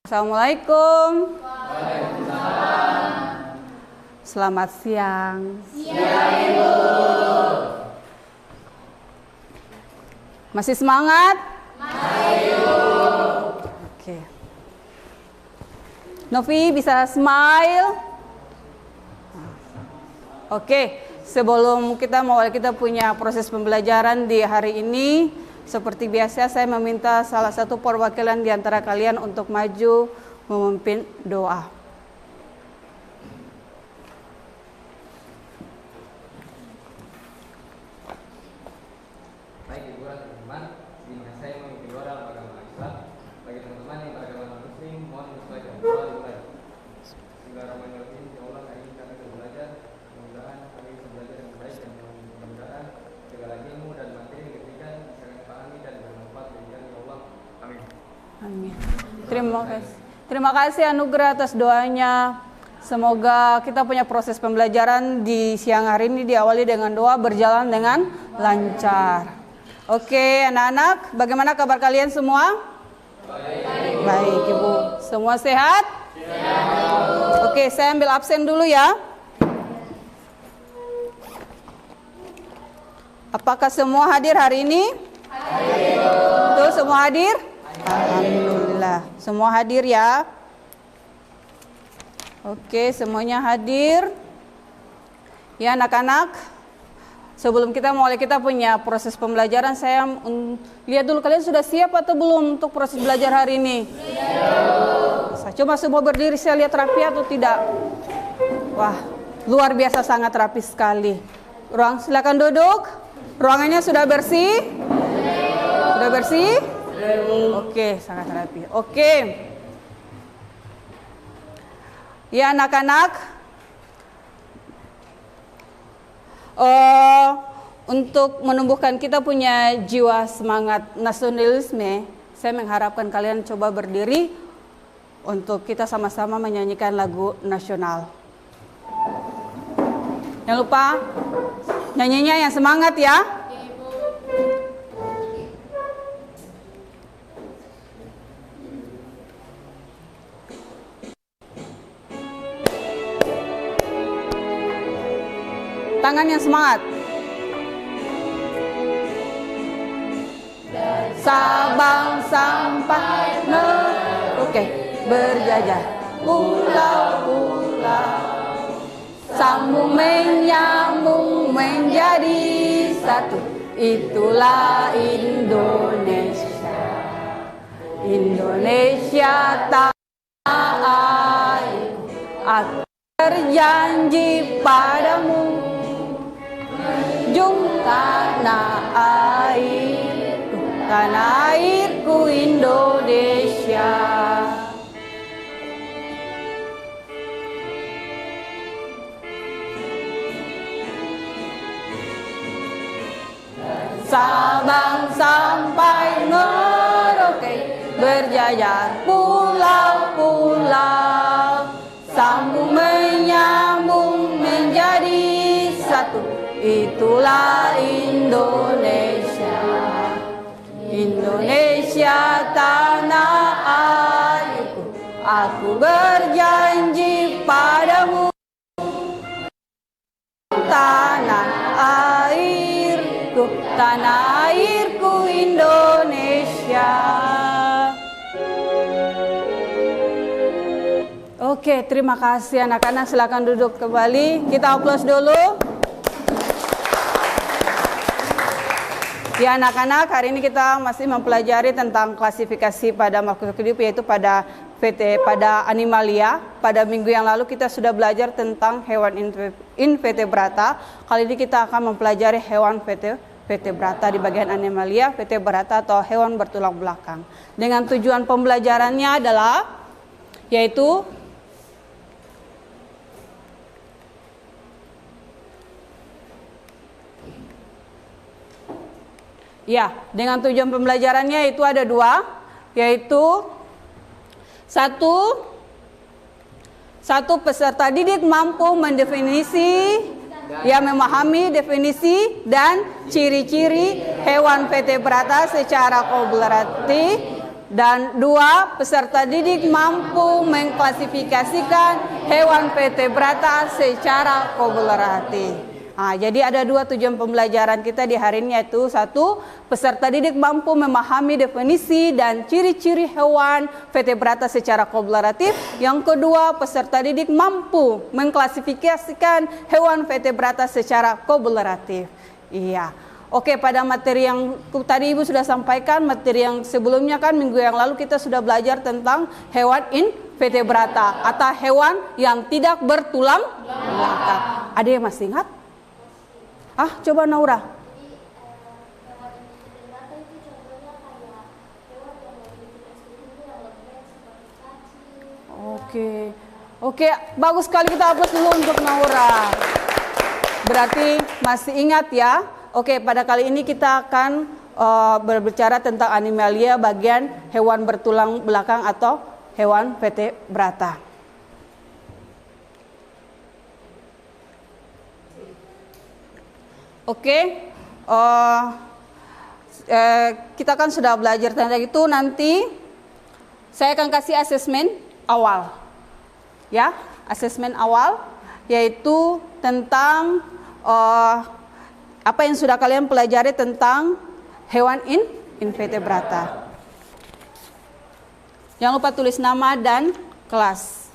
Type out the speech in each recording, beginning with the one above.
Assalamualaikum. Selamat siang. Siang, Ibu. Masih semangat? Masih, Ibu. Oke. Novi bisa smile? Oke, sebelum kita punya proses pembelajaran di hari ini, seperti biasa saya meminta salah satu perwakilan di antara kalian untuk maju memimpin doa. Baik Ibu dan teman-teman, izinkan saya memimpin doa dalam agama Islam. Bagi teman-teman yang beragama Muslim, mohon bersedia doa dimulai. Bismillahirrahmanirrahim. Ya Allah, hari ini kami belajar. Mudah-mudahan kami bisa belajar yang baik dan mudah-mudahan segala ilmu dan materi yang diberikan bisa kami pahami dan bermanfaat bagi kami. Ya Allah, amin. Amin. Terima kasih anugerah atas doanya. Semoga kita punya proses pembelajaran di siang hari ini diawali dengan doa, berjalan dengan lancar. Oke, anak-anak, bagaimana kabar kalian semua? Baik. Baik, Ibu. Semua sehat? Sehat. Oke, saya ambil absen dulu ya. Apakah semua hadir hari ini? Hadir. Tuh, semua hadir? Alhamdulillah. Semua hadir ya. Oke, semuanya hadir. Ya, anak-anak. Sebelum kita mulai kita punya proses pembelajaran, saya lihat dulu kalian sudah siap atau belum untuk proses belajar hari ini? Siap. Coba semua berdiri, saya lihat rapi atau tidak. Wah, luar biasa, sangat rapi sekali. Silakan duduk. Ruangannya sudah bersih? Sudah bersih? Oke, sangat rapi. Oke. Ya, anak-anak. Untuk menumbuhkan kita punya jiwa semangat nasionalisme, saya mengharapkan kalian coba berdiri untuk kita sama-sama menyanyikan lagu nasional. Jangan lupa nyanyinya yang semangat ya. Tangan yang semangat. Sabang sampai Merauke berjajah pulau-pulau, sambung menyambung menjadi satu. Itulah Indonesia. Indonesia tanah air, aku berjanji padamu. Jung tanah airku Indonesia. Sabang sampai Merauke berjajar pulau-pulau, sambung menyambung menjadi satu. Itulah Indonesia. Indonesia tanah airku, aku berjanji padamu. Tanah airku Indonesia. Oke, terima kasih anak-anak, silakan duduk kembali. Kita aplaus dulu. Ya anak-anak, hari ini kita masih mempelajari tentang klasifikasi pada makhluk hidup, yaitu pada animalia. Pada minggu yang lalu kita sudah belajar tentang hewan invertebrata. Kali ini kita akan mempelajari hewan vertebrata di bagian animalia, vertebrata atau hewan bertulang belakang. Dengan tujuan pembelajarannya adalah yaitu dengan tujuan pembelajarannya itu ada dua, yaitu satu peserta didik mampu mendefinisi, memahami definisi dan ciri-ciri hewan vertebrata secara komparatif Dan 2, peserta didik mampu mengklasifikasikan hewan vertebrata secara kolaboratif. Jadi ada 2 tujuan pembelajaran kita di hari ini, yaitu 1, peserta didik mampu memahami definisi dan ciri-ciri hewan vertebrata secara kolaboratif. Yang kedua, peserta didik mampu mengklasifikasikan hewan vertebrata secara kolaboratif. Iya. Oke, pada materi yang tadi Ibu sudah sampaikan, materi yang sebelumnya kan minggu yang lalu kita sudah belajar tentang hewan invertebrata atau hewan yang tidak bertulang belakang. Ada yang masih ingat? Coba Naura. Oke, bagus sekali, kita hapus dulu untuk Naura. Berarti masih ingat ya. Oke, pada kali ini kita akan berbicara tentang animalia bagian hewan bertulang belakang atau hewan vertebrata. Oke, kita kan sudah belajar tentang itu. Nanti saya akan kasih asesmen awal, ya, asesmen awal, yaitu tentang apa yang sudah kalian pelajari tentang hewan invertebrata. Jangan lupa tulis nama dan kelas.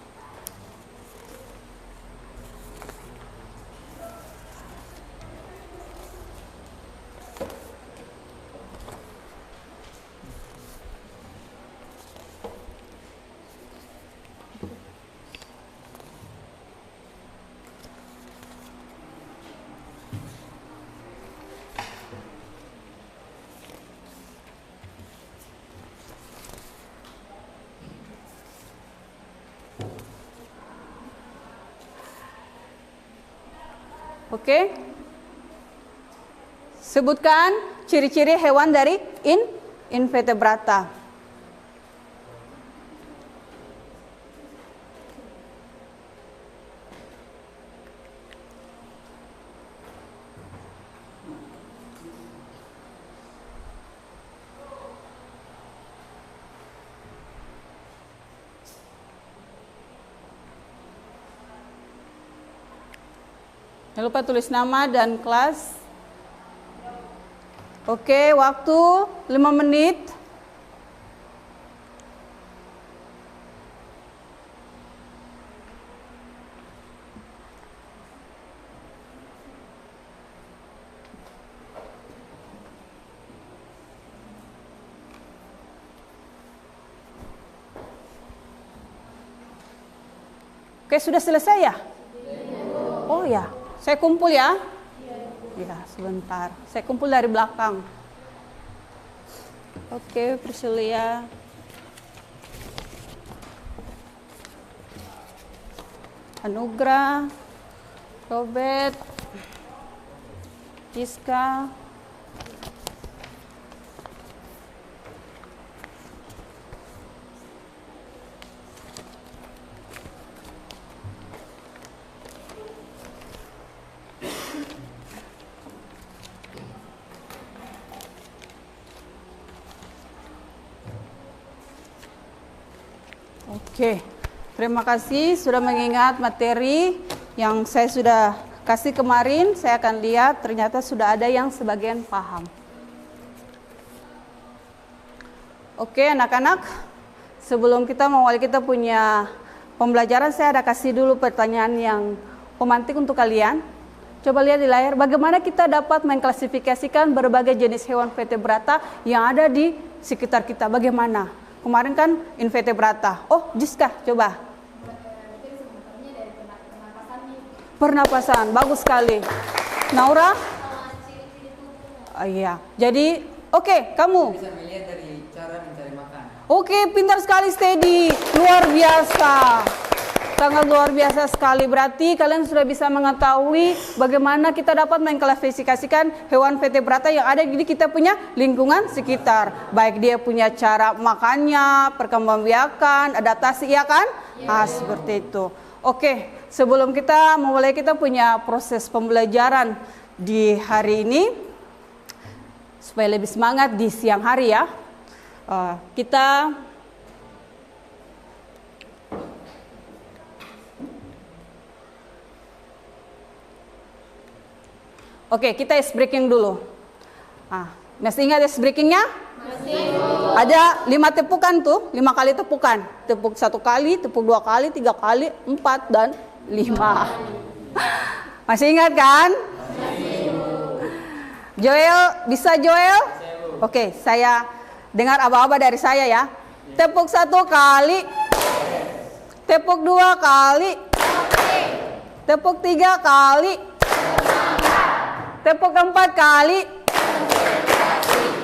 Oke. Sebutkan ciri-ciri hewan dari invertebrata. Jangan lupa tulis nama dan kelas. Oke, waktu 5 menit. Oke, sudah selesai ya? Oh ya, saya kumpul ya. Ya, sebentar. Saya kumpul dari belakang. Oke, Priscilia. Anugrah. Robert. Iska. Oke, terima kasih sudah mengingat materi yang saya sudah kasih kemarin. Saya akan lihat ternyata sudah ada yang sebagian paham. Oke anak-anak, sebelum kita mengawali kita punya pembelajaran, saya ada kasih dulu pertanyaan yang pemantik untuk kalian. Coba lihat di layar, bagaimana kita dapat mengklasifikasikan berbagai jenis hewan vertebrata yang ada di sekitar kita. Bagaimana? Kemarin kan invertebrata. Oh, Jiska, coba. Pernapasan, bagus sekali. Naura? Iya. Jadi, oke, kamu. Bisa melihat dari cara mencari makan. Oke, pintar sekali, Steady. Luar biasa. Sangat luar biasa sekali. Berarti kalian sudah bisa mengetahui bagaimana kita dapat mengklasifikasikan hewan vertebrata yang ada di kita punya lingkungan sekitar. Baik dia punya cara makannya, perkembangbiakan, adaptasi, ya kan? Seperti itu. Oke, sebelum kita memulai kita punya proses pembelajaran di hari ini, supaya lebih semangat di siang hari ya. kita kita ice breaking dulu. Masih ingat ice breakingnya? Masih. Ada 5 tepukan tuh, 5 kali tepukan. Tepuk 1 kali, tepuk 2 kali, 3 kali, 4 dan 5. Masih ingat kan? Masih. Joel, bisa Joel? Oke, saya dengar aba-aba dari saya ya. Tepuk 1 kali. Tepuk 2 kali. Tepuk 3 kali. Tepuk 4 kali.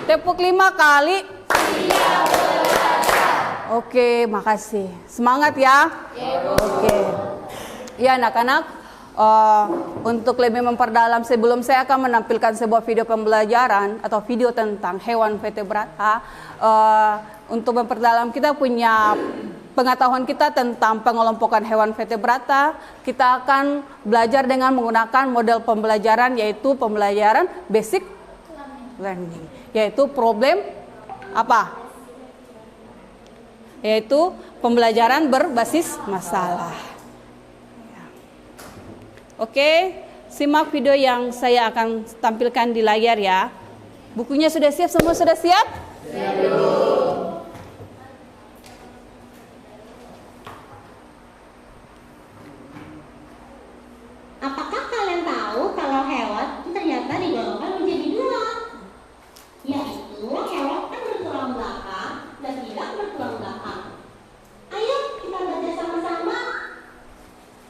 Tepuk 5 kali. Oke, makasih. Semangat ya. Oke. Ya anak-anak, untuk lebih memperdalam sebelum saya akan menampilkan sebuah video pembelajaran atau video tentang hewan vertebrata. Untuk memperdalam kita punya pengetahuan kita tentang pengelompokan hewan vertebrata, kita akan belajar dengan menggunakan model pembelajaran, yaitu pembelajaran basic learning, yaitu problem apa? Yaitu pembelajaran berbasis masalah. Oke, simak video yang saya akan tampilkan di layar ya. Bukunya sudah siap? Semua sudah siap? Siap. Apakah kalian tahu kalau hewan itu ternyata digolongkan menjadi 2? Yaitu hewan yang bertulang belakang dan tidak bertulang belakang. Ayo kita belajar sama-sama.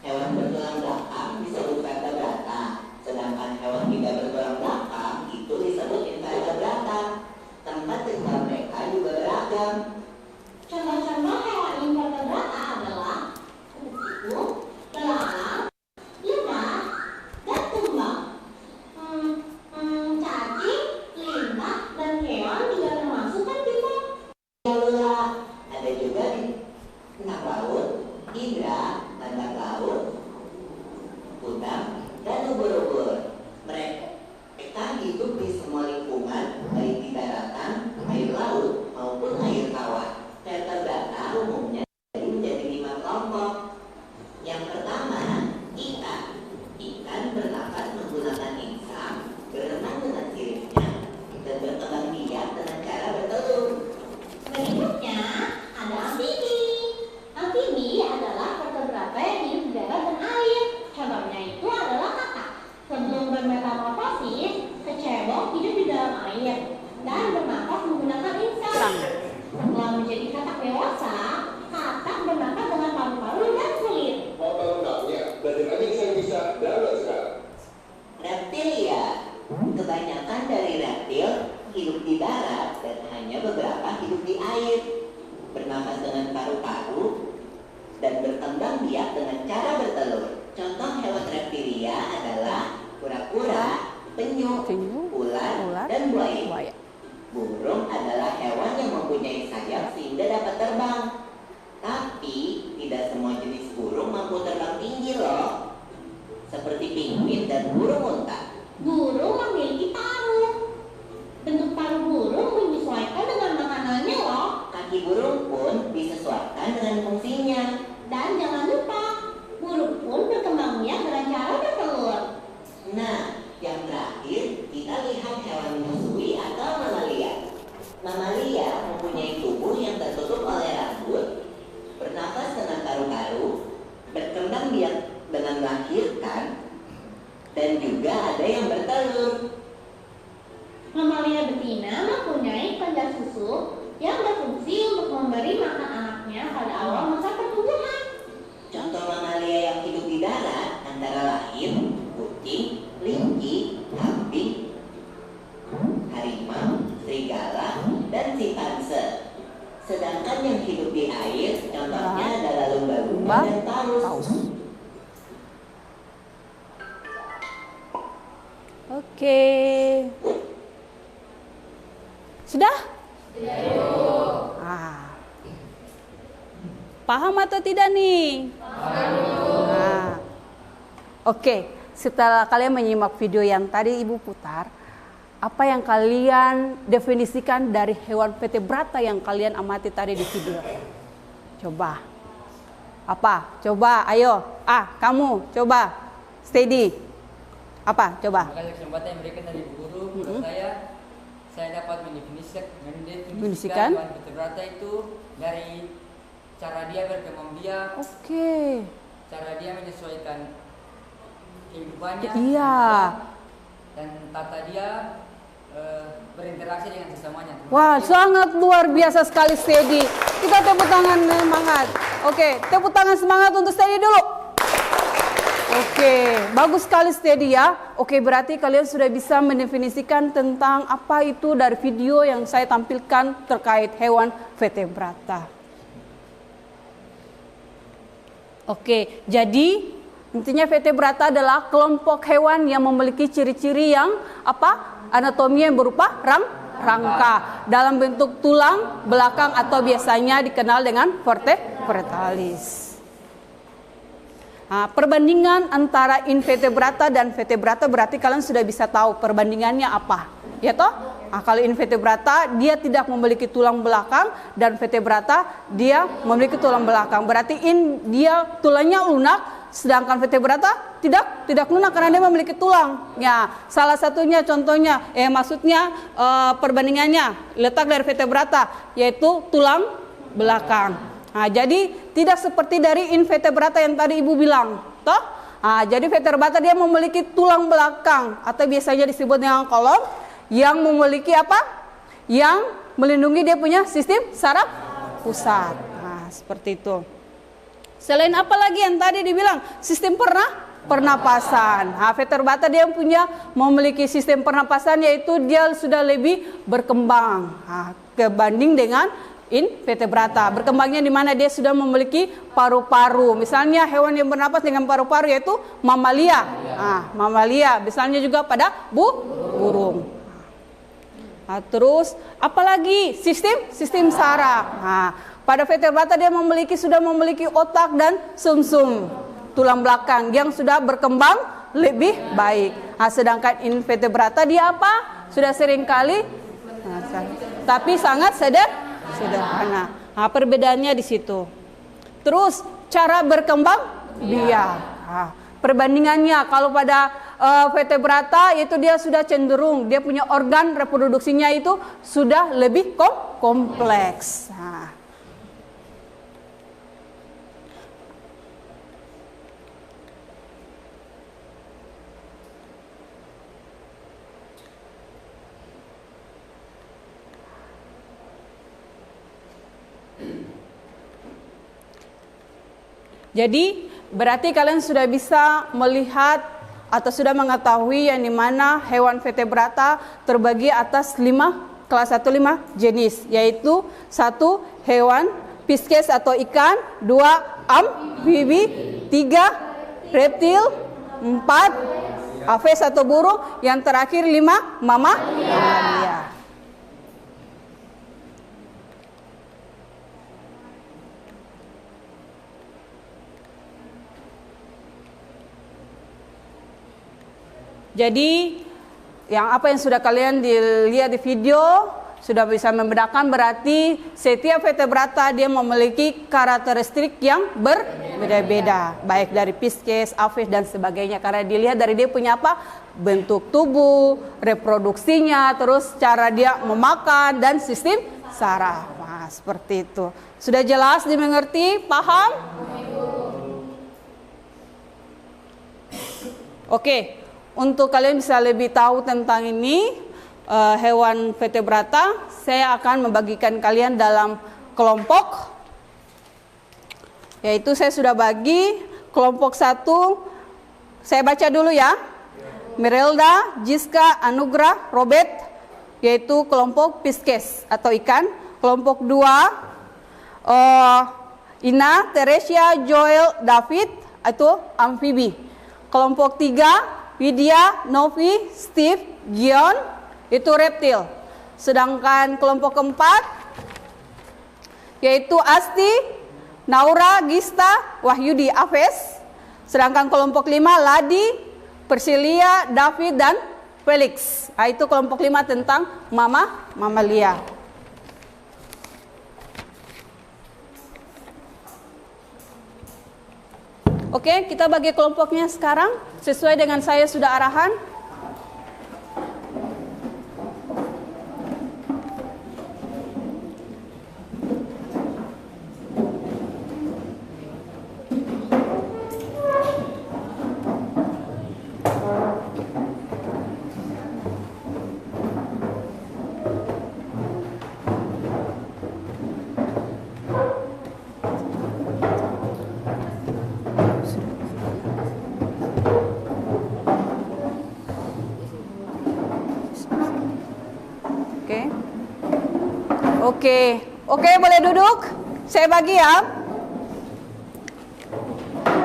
Hewan bertulang belakang disebut vertebrata, sedangkan hewan tidak bertulang belakang itu disebut invertebrata. Tempat tinggal mereka juga beragam. Contoh-contoh hewan invertebrata adalah kupu-kupu, belalang, lebah, dan tumbang. Cacing, lintah, dan keong juga termasuk kan kita. Lalu ada juga di tengah laut, hidra, landak laut, udang, dan ubur-ubur. Mereka hidup di semua lingkungan, baik di daratan, air laut, maupun air tawar. Vertebrata umumnya menjadi 5 kelompok. Yang pertama, ikan. Ikan bernafas menggunakan insang, berenang dengan siripnya, dan berkembang biak dengan cara bertelur. Berikutnya ada amfibi. Amfibi adalah vertebrata yang hidup di darat dan air. Contohnya itu adalah katak. Sebelum bermetamorfosis, kecebong hidup di dalam air dan bernafas menggunakan insang. Setelah menjadi katak dewasa, katak bernafas dengan paru-paru dan kulit. Mau tahu lengkapnya? Belajar aja saya bisa download sekarang. Reptilia. Kebanyakan dari reptil hidup di darat dan hanya beberapa hidup di air. Bernafas dengan paru-paru dan berkembang biak dengan cara bertelur. Contoh hewan reptilia adalah kura-kura, penyu, ular, dan buaya. Burung adalah hewan yang mempunyai sayap sehingga dapat terbang. Tapi tidak semua jenis burung mampu terbang tinggi loh. Seperti penguin dan burung unta. Burung memiliki paruh. Bentuk paruh burung menyesuaikan dengan makanannya loh. Kaki burung pun disesuaikan dengan fungsinya. Dan jangan lupa, burung pun berkembang biak dengan cara bertelur. Nah, yang terakhir kita lihat hewan menyusui atau mamalia. Mamalia mempunyai tubuh yang tertutup oleh rambut, bernafas dengan paru-paru, berkembang biak dengan melahirkan, dan juga ada yang bertelur. Mamalia betina mempunyai kelenjar susu yang berfungsi untuk memberi makan anaknya pada awal masa pertumbuhan. Contoh mamalia yang hidup di darat antara lain kucing, kelinci, kambing, harimau, serigala, dan simpanse. Sedangkan yang hidup di air contohnya adalah lumba-lumba dan paus. Oke. Sudah? Paham atau tidak nih? Oke, setelah kalian menyimak video yang tadi Ibu putar, apa yang kalian definisikan dari hewan vertebrata yang kalian amati tadi di video? Coba. Apa? Coba, ayo. Kamu, coba. Steady. Apa? Coba. Terima kasih kesempatan yang diberikan dari guru. Menurut saya dapat Mendefinisikan hewan vertebrata itu dari cara dia berkembang biak, Oke. cara dia menyesuaikan kehidupannya, Iya. dan tata dia berinteraksi dengan sesamanya. Wah, sangat luar biasa sekali Steady. Kita tepuk tangan semangat. Oke, tepuk tangan semangat untuk Steady dulu. Oke, bagus sekali Steady ya. Oke, berarti kalian sudah bisa mendefinisikan tentang apa itu dari video yang saya tampilkan terkait hewan vertebrata. Oke, jadi intinya vertebrata adalah kelompok hewan yang memiliki ciri-ciri yang apa? Anatomi yang berupa rangka dalam bentuk tulang belakang atau biasanya dikenal dengan vertebralis. Nah, perbandingan antara invertebrata dan vertebrata berarti kalian sudah bisa tahu perbandingannya apa, ya toh? Nah, kalau invertebrata dia tidak memiliki tulang belakang dan vertebrata dia memiliki tulang belakang. Berarti dia tulangnya lunak, sedangkan vertebrata tidak lunak karena dia memiliki tulang. Ya, salah satunya contohnya, maksudnya perbandingannya letak dari vertebrata yaitu tulang belakang. Nah, jadi tidak seperti dari invertebrata yang tadi Ibu bilang, toh? Nah, jadi vertebrata dia memiliki tulang belakang atau biasanya disebut dengan kolom yang memiliki apa? Yang melindungi dia punya sistem saraf pusat. Nah, seperti itu. Selain apa lagi yang tadi dibilang? Sistem pernapasan. Nah, vertebrata dia memiliki sistem pernapasan yaitu dia sudah lebih berkembang kebanding dengan invertebrata. Berkembangnya di mana dia sudah memiliki paru-paru. Misalnya hewan yang bernapas dengan paru-paru yaitu mamalia. Mamalia. Misalnya juga pada burung. Nah, terus apalagi sistem saraf. Nah, pada vertebrata dia sudah memiliki otak dan sumsum tulang belakang yang sudah berkembang lebih baik. Nah, sedangkan invertebrata dia apa? Sudah seringkali tapi sangat sederhana. Nah, perbedaannya di situ. Terus cara berkembang biak. Nah, perbandingannya kalau pada vertebrata itu dia sudah cenderung dia punya organ reproduksinya itu sudah lebih kompleks. Nah, jadi berarti kalian sudah bisa melihat atau sudah mengetahui yang dimana hewan vertebrata terbagi atas 5 jenis, yaitu 1 hewan pisces atau ikan, 2 amfibi, 3 reptil, 4 aves atau burung, yang terakhir 5 mamalia. Jadi apa yang sudah kalian dilihat di video sudah bisa membedakan berarti setiap vertebrata dia memiliki karakteristik yang berbeda-beda, baik dari pisces, aves dan sebagainya, karena dilihat dari dia punya apa? Bentuk tubuh, reproduksinya, terus cara dia memakan dan sistem saraf. Nah, seperti itu. Sudah jelas dimengerti? Paham? Oke. Untuk kalian bisa lebih tahu tentang ini hewan vertebrata, saya akan membagikan kalian dalam kelompok. Yaitu saya sudah bagi kelompok 1. Saya baca dulu ya. Merelda, Jiska, Anugrah, Robert, yaitu kelompok pisces atau ikan. Kelompok 2 Ina, Teresia, Joel, David, itu amfibi. Kelompok 3 Widya, Novi, Steve, Gion, itu reptil. Sedangkan kelompok 4 yaitu Asti, Naura, Gista, Wahyudi, Aves. Sedangkan kelompok 5 Ladi, Persilia, David dan Felix. Itu kelompok 5 tentang mamalia. Oke, kita bagi kelompoknya sekarang sesuai dengan saya sudah arahan. Oke, boleh duduk? Saya bagi ya.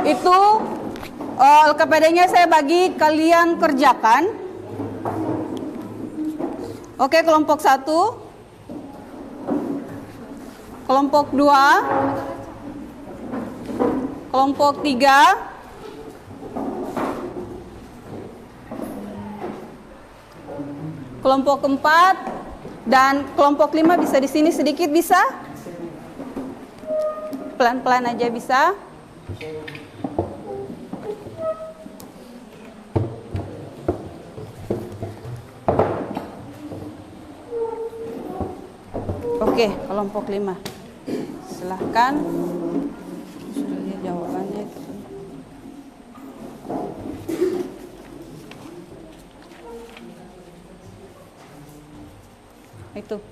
Itu LKPD-nya saya bagi, kalian kerjakan. Oke, kelompok 1, kelompok 2, kelompok 3, kelompok 4, dan kelompok 5 bisa di sini sedikit, bisa? Pelan-pelan aja bisa. Oke, kelompok 5. Silahkan. Sudah lihat jawabannya. Itu.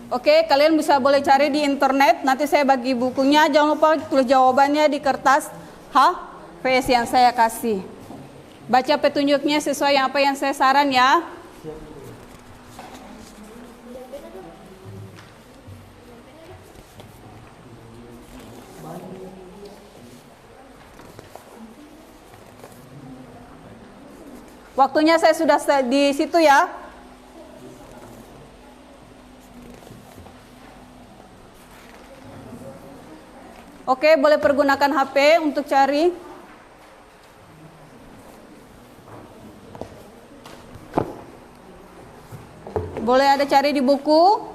Oke, kalian bisa boleh cari di internet. Nanti saya bagi bukunya. Jangan lupa tulis jawabannya di kertas HVS yang saya kasih. Baca petunjuknya sesuai apa yang saya saran ya. Waktunya saya sudah di situ ya. Oke, boleh pergunakan HP untuk cari. Boleh ada cari di buku.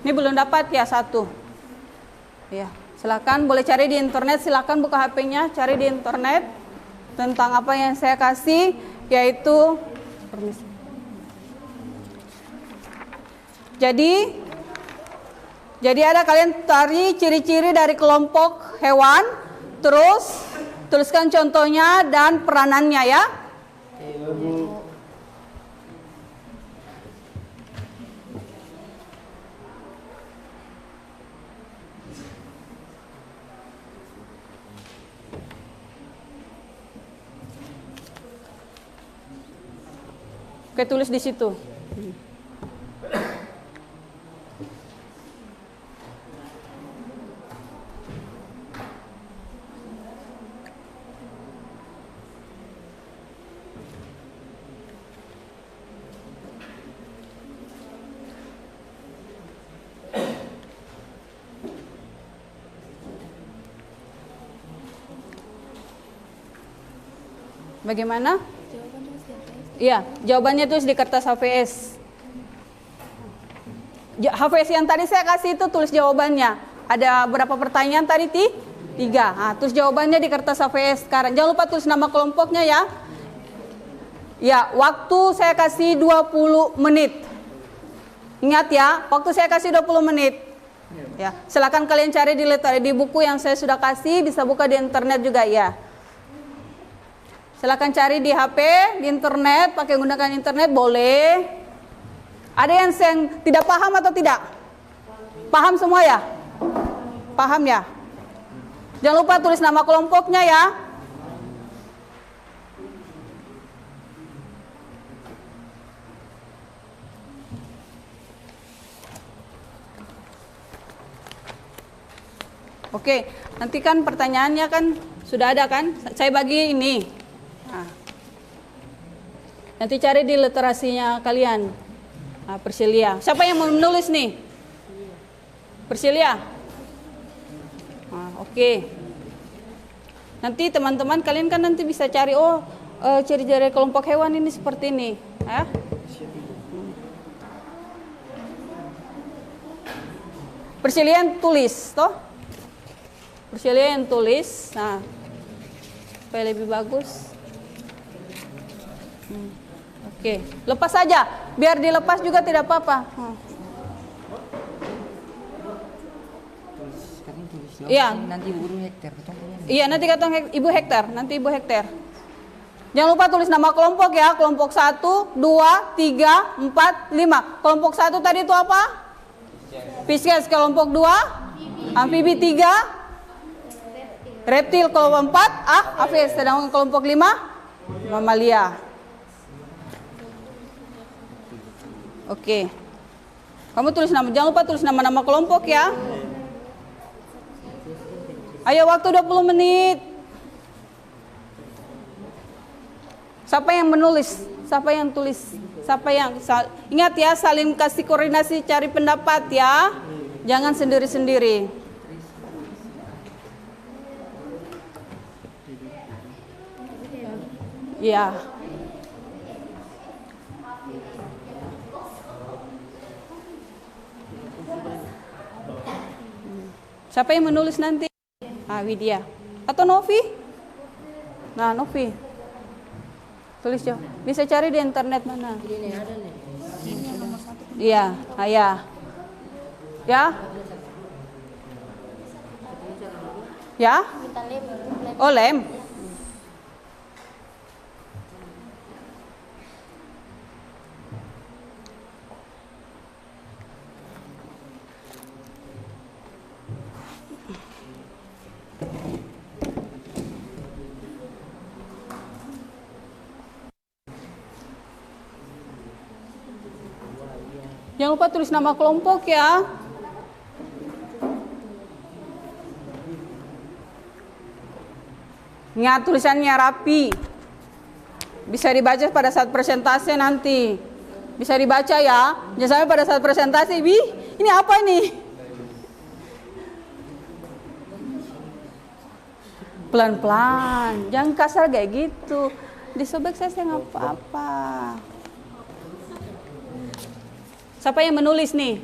Ini belum dapat ya satu. Ya, silakan boleh cari di internet, silakan buka HP-nya, cari di internet tentang apa yang saya kasih, yaitu permisi. Jadi ada kalian cari ciri-ciri dari kelompok hewan, terus tuliskan contohnya dan peranannya ya. Oke, tulis di situ. Bagaimana? Iya, jawabannya tulis di kertas HVS. HVS yang tadi saya kasih itu tulis jawabannya. Ada berapa pertanyaan tadi? 3. Nah, tulis jawabannya di kertas HVS sekarang. Jangan lupa tulis nama kelompoknya ya. Ya, waktu saya kasih 20 menit. Ingat ya, waktu saya kasih 20 menit. Ya, silakan kalian cari di buku yang saya sudah kasih, bisa buka di internet juga ya. Silakan cari di HP, di internet, pakai gunakan internet boleh. Ada yang tidak paham atau tidak? Paham semua ya? Paham ya? Jangan lupa tulis nama kelompoknya ya. Oke, nanti kan pertanyaannya kan sudah ada kan? Saya bagi ini. Nah, nanti cari di literasinya kalian. Nah, Persilia. Siapa yang mau menulis nih? Persilia. Nah, oke. Nanti teman-teman kalian kan nanti bisa cari ciri-ciri kelompok hewan ini seperti ini, ya. Persilia tulis, toh? Persilia yang tulis, nah, supaya lebih bagus. Oke, lepas saja, biar dilepas juga tidak apa-apa. Iya. Nanti guru Hektar. Iya, nanti kata Ibu Hektar, Jangan lupa tulis nama kelompok ya, kelompok 1, 2, 3, 4, 5. Kelompok 1 tadi itu apa? Pisces. Kelompok 2, amfibi. 3, reptil. Kelompok 4, aves. Sedangkan kelompok 5, mamalia. Oke. Kamu tulis nama, jangan lupa tulis nama-nama kelompok ya. Ayo, waktu 20 menit. Siapa yang menulis? Siapa yang tulis? Ingat ya, saling kasih koordinasi, cari pendapat ya. Jangan sendiri-sendiri. Ya. Siapa yang menulis nanti? Widya. Atau Novi? Nah, Novi. Tulis jo. Bisa cari di internet mana? Iya, ayah. Ya? Ya? Oh, lem. Jangan lupa tulis nama kelompok ya. Ingat tulisannya rapi. Bisa dibaca pada saat presentasi nanti. Bisa dibaca ya. Jangan sampai pada saat presentasi, ini apa ini? Pelan-pelan. Jangan kasar kayak gitu. Disobek saya nggak apa-apa. Siapa yang menulis nih?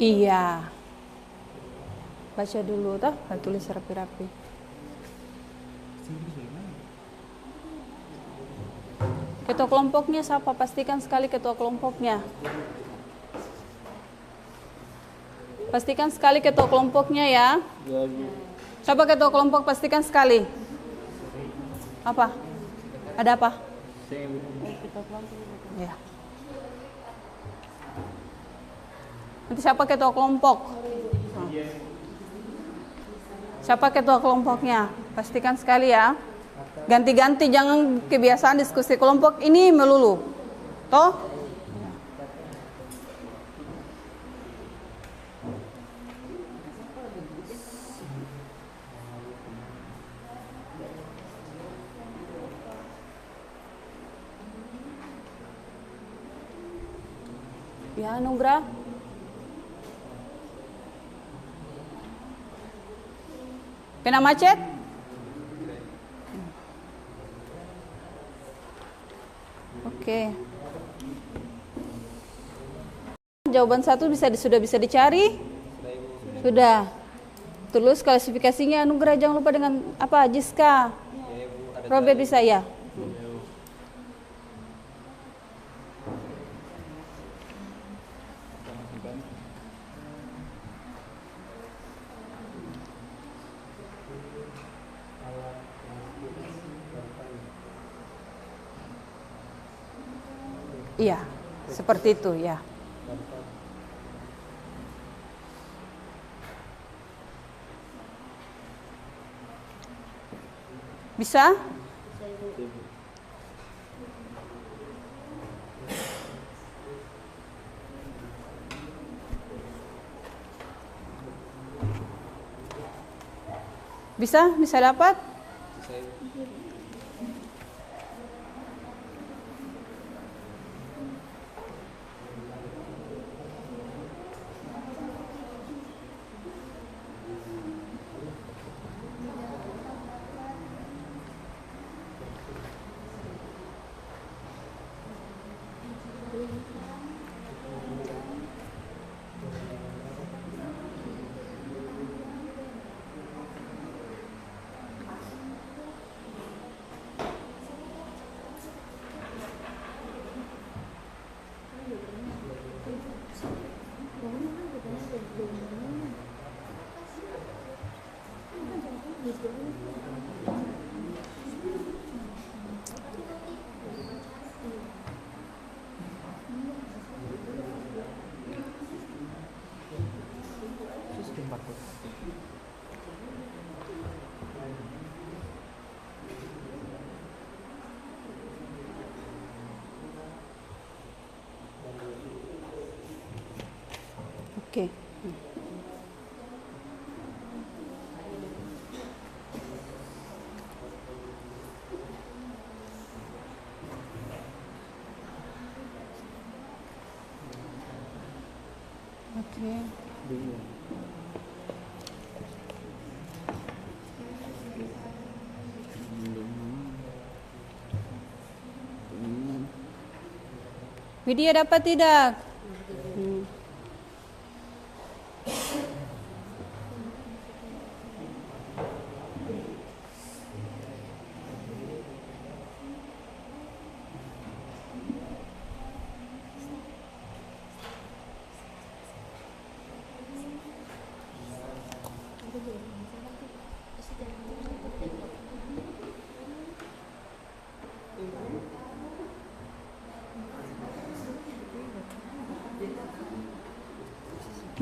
Iya. Baca dulu toh, tulis rapi-rapi. Ketua kelompoknya siapa? Pastikan sekali ketua kelompoknya. Pastikan sekali ketua kelompoknya ya. Siapa ketua kelompok? Pastikan sekali. Apa? Ada apa? Ya. Nanti siapa ketua kelompok? Siapa ketua kelompoknya? Pastikan sekali ya. Ganti-ganti, jangan kebiasaan diskusi kelompok ini melulu. Toh? Ya, Nugra. Pena macet? Oke. Jawaban satu sudah bisa dicari? Sudah. Terus klasifikasinya anugerah jangan lupa dengan apa? Jiska. Robert bisa ya? Iya, seperti itu ya. Bisa? Bisa? Bisa dapat? Oke. Oke. Widya dapat tidak?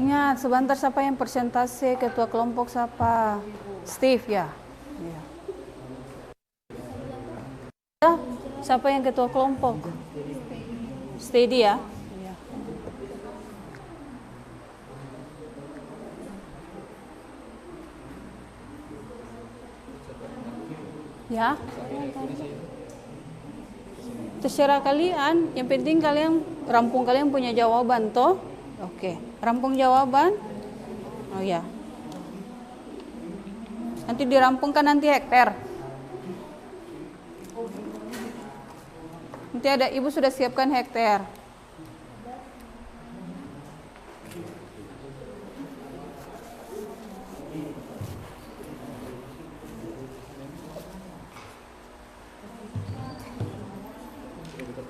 Ingat, sebentar siapa yang persentase ketua kelompok siapa? Steve ya? Iya. Ya, siapa yang ketua kelompok? Steady ya? Iya. Ya? Terserah kalian, yang penting kalian rampung, kalian punya jawaban toh? Oke, rampung jawaban. Oh ya. Nanti dirampungkan nanti hektar. Nanti ada ibu sudah siapkan hektar.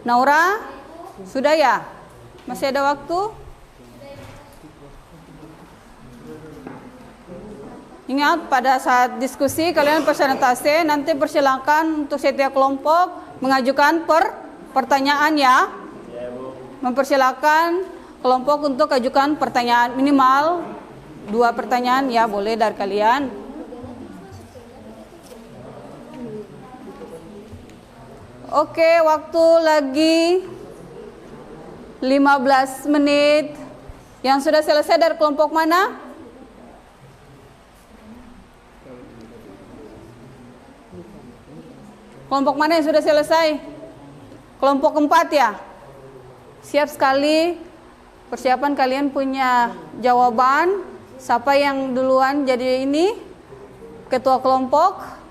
Naura, sudah ya? Masih ada waktu? Ingat, pada saat diskusi kalian persentase, nanti persilakan untuk setiap kelompok mengajukan pertanyaan ya. Mempersilakan kelompok untuk ajukan pertanyaan minimal 2 pertanyaan ya, boleh dari kalian. Oke, waktu lagi 15 menit. Yang sudah selesai dari kelompok mana? Kelompok mana yang sudah selesai? Kelompok 4 ya? Siap sekali. Persiapan kalian punya jawaban. Siapa yang duluan jadi ini? Ketua kelompok.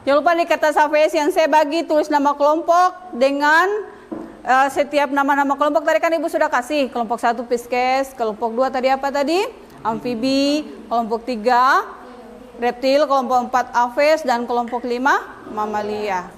Jangan lupa di kertas HVS yang saya bagi tulis nama kelompok dengan setiap nama-nama kelompok tadi kan Ibu sudah kasih. Kelompok 1 Pisces, kelompok 2 tadi apa tadi? Amfibi, kelompok 3 reptil, kelompok 4 aves, dan kelompok 5 mamalia.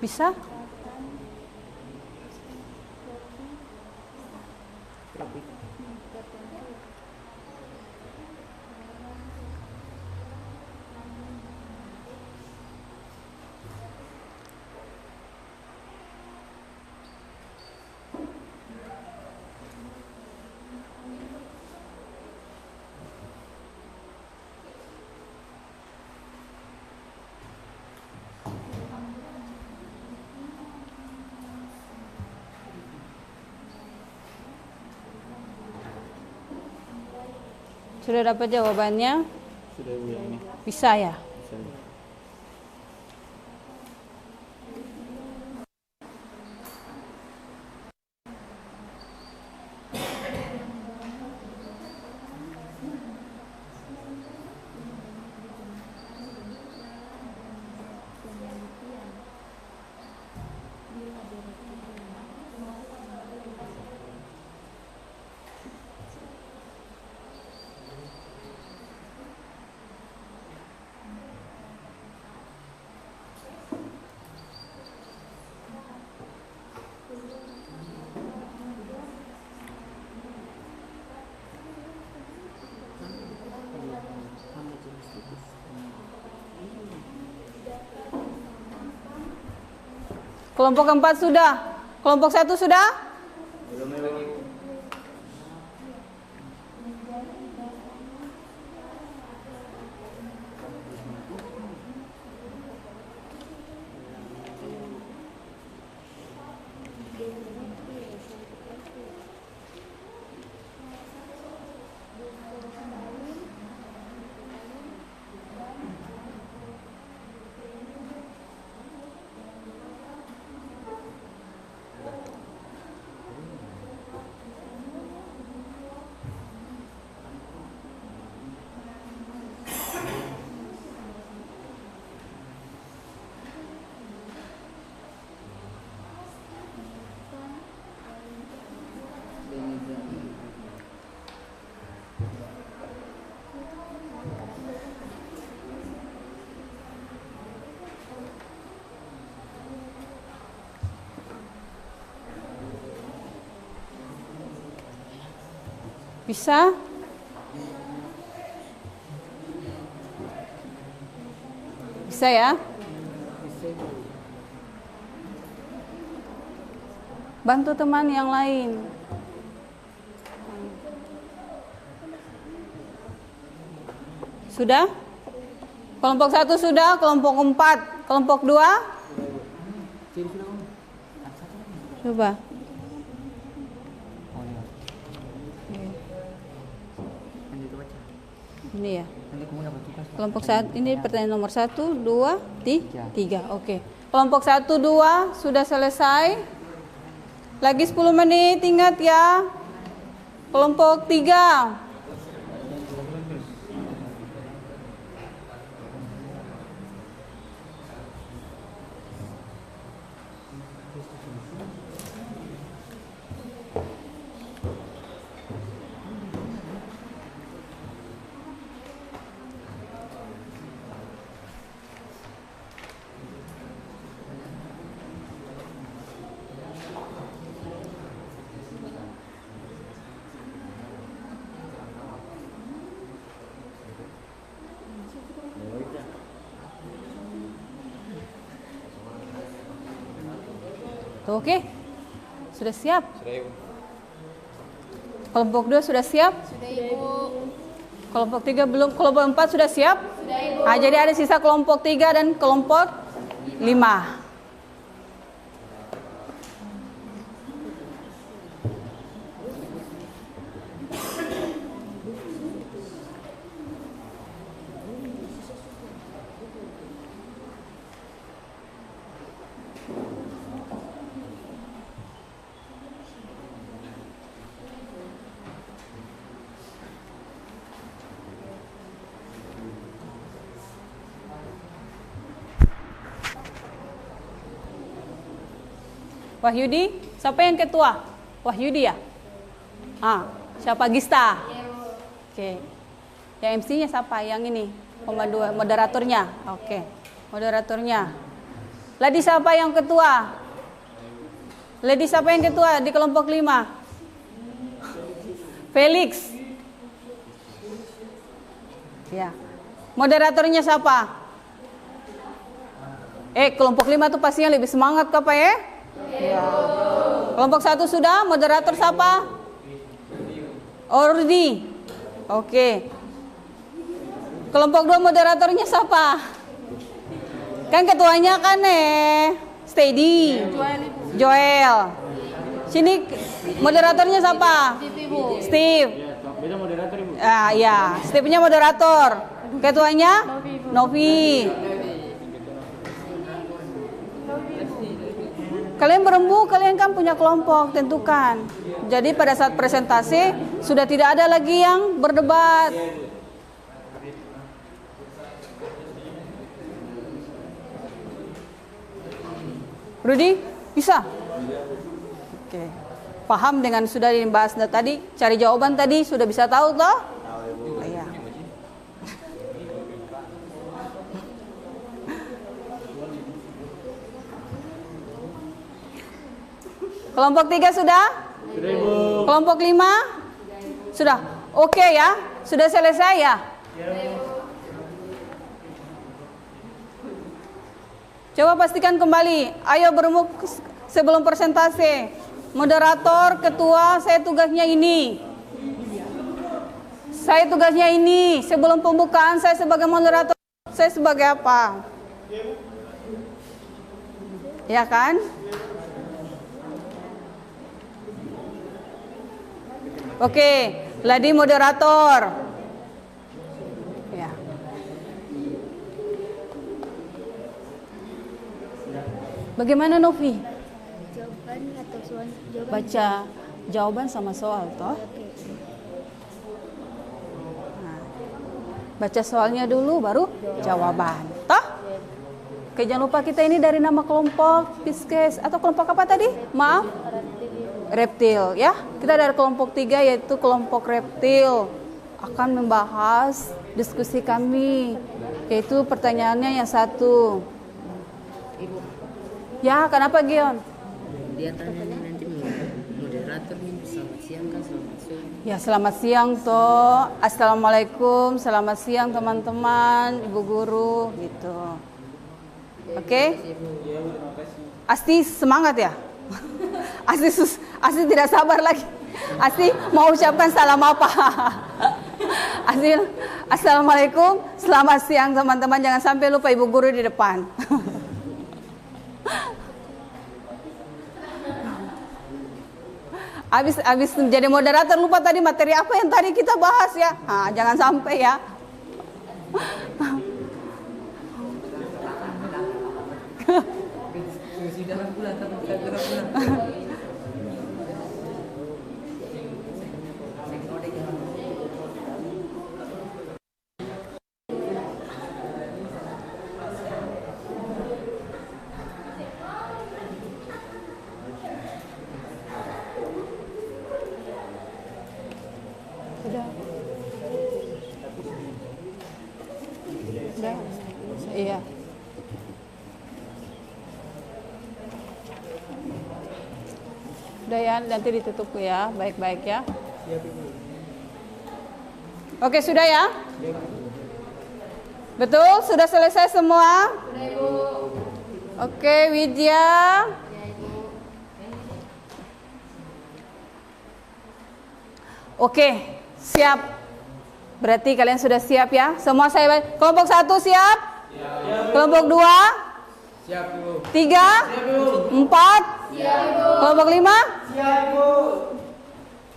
Bisa? Sudah dapat jawabannya? Sudah Bu ya ini. Bisa ya? Bisa, Bu. Kelompok 4 sudah? Kelompok 1 sudah? Bisa? Bisa ya? Bantu teman yang lain. Sudah? Kelompok 1 sudah, kelompok 4, kelompok 2? Coba. Ini ya. Kelompok 1 ini pertanyaan nomor 1, 2, 3. Oke. Kelompok 1, 2 sudah selesai. Lagi 10 menit, ingat ya. Kelompok 3. Oke, sudah siap? Sudah ya Bu. Kelompok 2 sudah siap? Sudah Ibu. Kelompok 3 belum, kelompok 4 sudah siap? Sudah Ibu. Nah, jadi ada sisa kelompok 3 dan kelompok 5. Wahyudi, siapa yang ketua? Wahyudi ya? Siapa Gista? Oke. Yang MC-nya siapa? Yang ini, moderatornya. Oke, moderatornya. Lady siapa yang ketua? Lady siapa yang ketua di kelompok 5? Felix. Ya. Moderatornya siapa? Kelompok 5 tuh pastinya lebih semangat kah Pak ya? Ya. Kelompok 1 sudah, moderator siapa? Rudi. Oke. Kelompok 2 moderatornya siapa? Kan ketuanya kan Steady. Joel. Sini moderatornya siapa? Steve. Beda moderator Ibu. Ya, Steve-nya moderator. Ketuanya Novi. Kalian berembuk, kalian kan punya kelompok, tentukan. Jadi pada saat presentasi sudah tidak ada lagi yang berdebat. Rudy, bisa? Oke. Paham dengan sudah dibahas tadi, cari jawaban tadi sudah bisa tahu toh? Iya. Kelompok 3 sudah? Sudah Ibu. Kelompok 5? Sudah. Oke ya? Sudah selesai ya? Coba pastikan kembali. Ayo berembuk sebelum presentasi. Moderator, ketua, saya tugasnya ini. Saya tugasnya ini. Sebelum pembukaan saya sebagai moderator, saya sebagai apa? Ya kan? Oke, Ladi moderator. Ya. Bagaimana Novi? Jawaban atau soal jawaban? Baca jawaban sama soal toh. Nah, baca soalnya dulu baru jawaban. Toh? Oke, jangan lupa kita ini dari nama kelompok Pisces atau kelompok apa tadi? Maaf. Reptil ya. Kita dari kelompok 3 yaitu kelompok reptil akan membahas diskusi kami, yaitu pertanyaannya yang 1. Ya, kenapa Gion? Dia tanya nanti moderator nih, selamat siang kan, selamat siang. Ya, selamat siang toh. Assalamualaikum, selamat siang teman-teman, ibu guru gitu. Oke? Asti semangat ya? Asti tidak sabar lagi. Asti mau ucapkan salam apa? Asti, assalamualaikum, selamat siang teman-teman. Jangan sampai lupa ibu guru di depan. Abis jadi moderator lupa tadi materi apa yang tadi kita bahas ya. Nah, jangan sampai ya. Udah. Iya. Udah ya, nanti ditutup ya, baik-baik ya. Oke, sudah ya? Betul? Sudah selesai semua? Sudah Ibu. Oke, Widya. Oke, siap. Berarti kalian sudah siap ya? Semua saya kelompok 1 siap? Kelompok 2? Siap, Bu. 3? 4? Kelompok 5? Siap, Bu.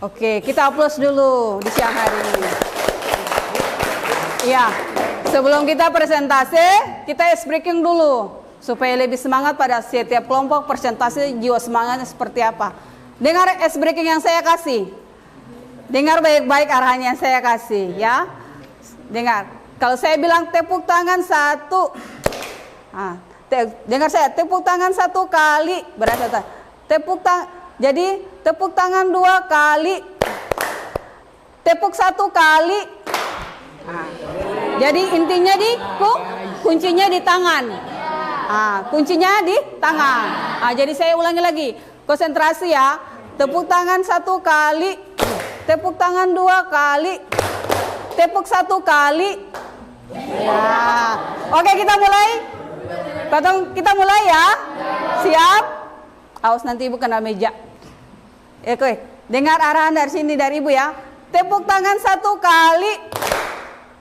Oke, kita aplaus dulu di siang hari ini. Ya, sebelum kita presentasi, kita ice breaking dulu supaya lebih semangat pada setiap kelompok. Presentasi jiwa semangatnya seperti apa. Dengar ice breaking yang saya kasih. Dengar baik-baik arahan yang saya kasih ya. Dengar. Kalau saya bilang tepuk tangan 1. Dengar saya, tepuk tangan 1 kali. Berarti jadi tepuk tangan 2 kali. Tepuk 1 kali. Jadi intinya kuncinya di tangan. Kuncinya di tangan. Jadi saya ulangi lagi. Konsentrasi ya. Tepuk tangan 1 kali. Tepuk tangan 2 kali. Tepuk 1 kali. Oke, kita mulai. Kita mulai ya. Siap? Awas nanti ibu kena meja. Oke, dengar arahan dari sini dari ibu ya. Tepuk tangan 1 kali.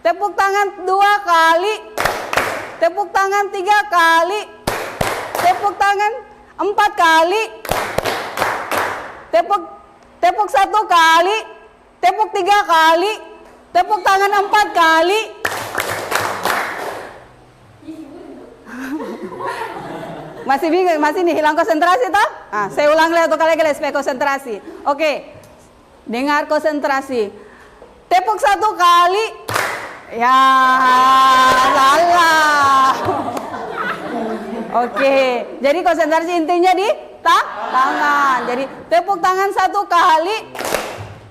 Tepuk tangan 2 kali. Tepuk tangan 3 kali. Tepuk tangan 4 kali. Tepuk 1 kali. Tepuk 3 kali. Tepuk tangan 4 kali. Masih bingung, masih nih hilang konsentrasi toh? Saya ulang lagi 1 kali supaya konsentrasi. Oke. Dengar konsentrasi. Tepuk 1 kali. Ya, salah. Oke. Jadi konsentrasi intinya di tangan. Jadi tepuk tangan 1 kali.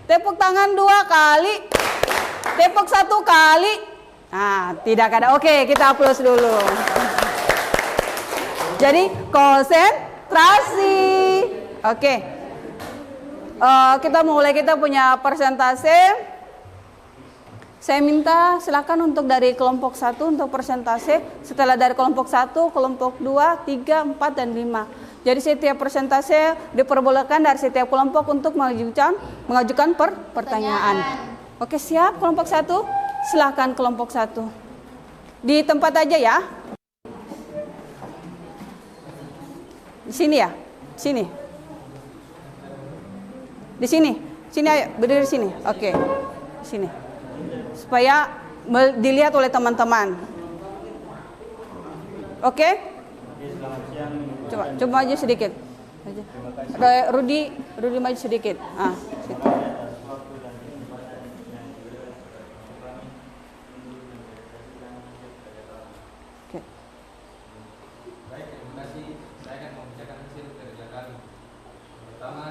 Tepuk tangan 2 kali. Tepuk 1 kali. Tidak ada. Oke, kita aplaus dulu. Jadi konsentrasi. Oke. Kita mulai, kita punya presentasi. Saya minta silakan untuk dari kelompok 1 untuk presentasi. Setelah dari kelompok 1, kelompok 2, 3, 4, dan 5. Jadi setiap presentasi diperbolehkan dari setiap kelompok untuk mengajukan pertanyaan. Oke, siap kelompok 1? Silakan kelompok 1. Di tempat aja ya. Di sini ya? Sini. Di sini. Sini ayo, berdiri di sini. Oke. Di sini. Supaya dilihat oleh teman-teman. Oke? Coba maju sedikit. Rudi maju sedikit. Situ. Baik, terima kasih. Saya akan membacakan hasil kerja kami. Pertama,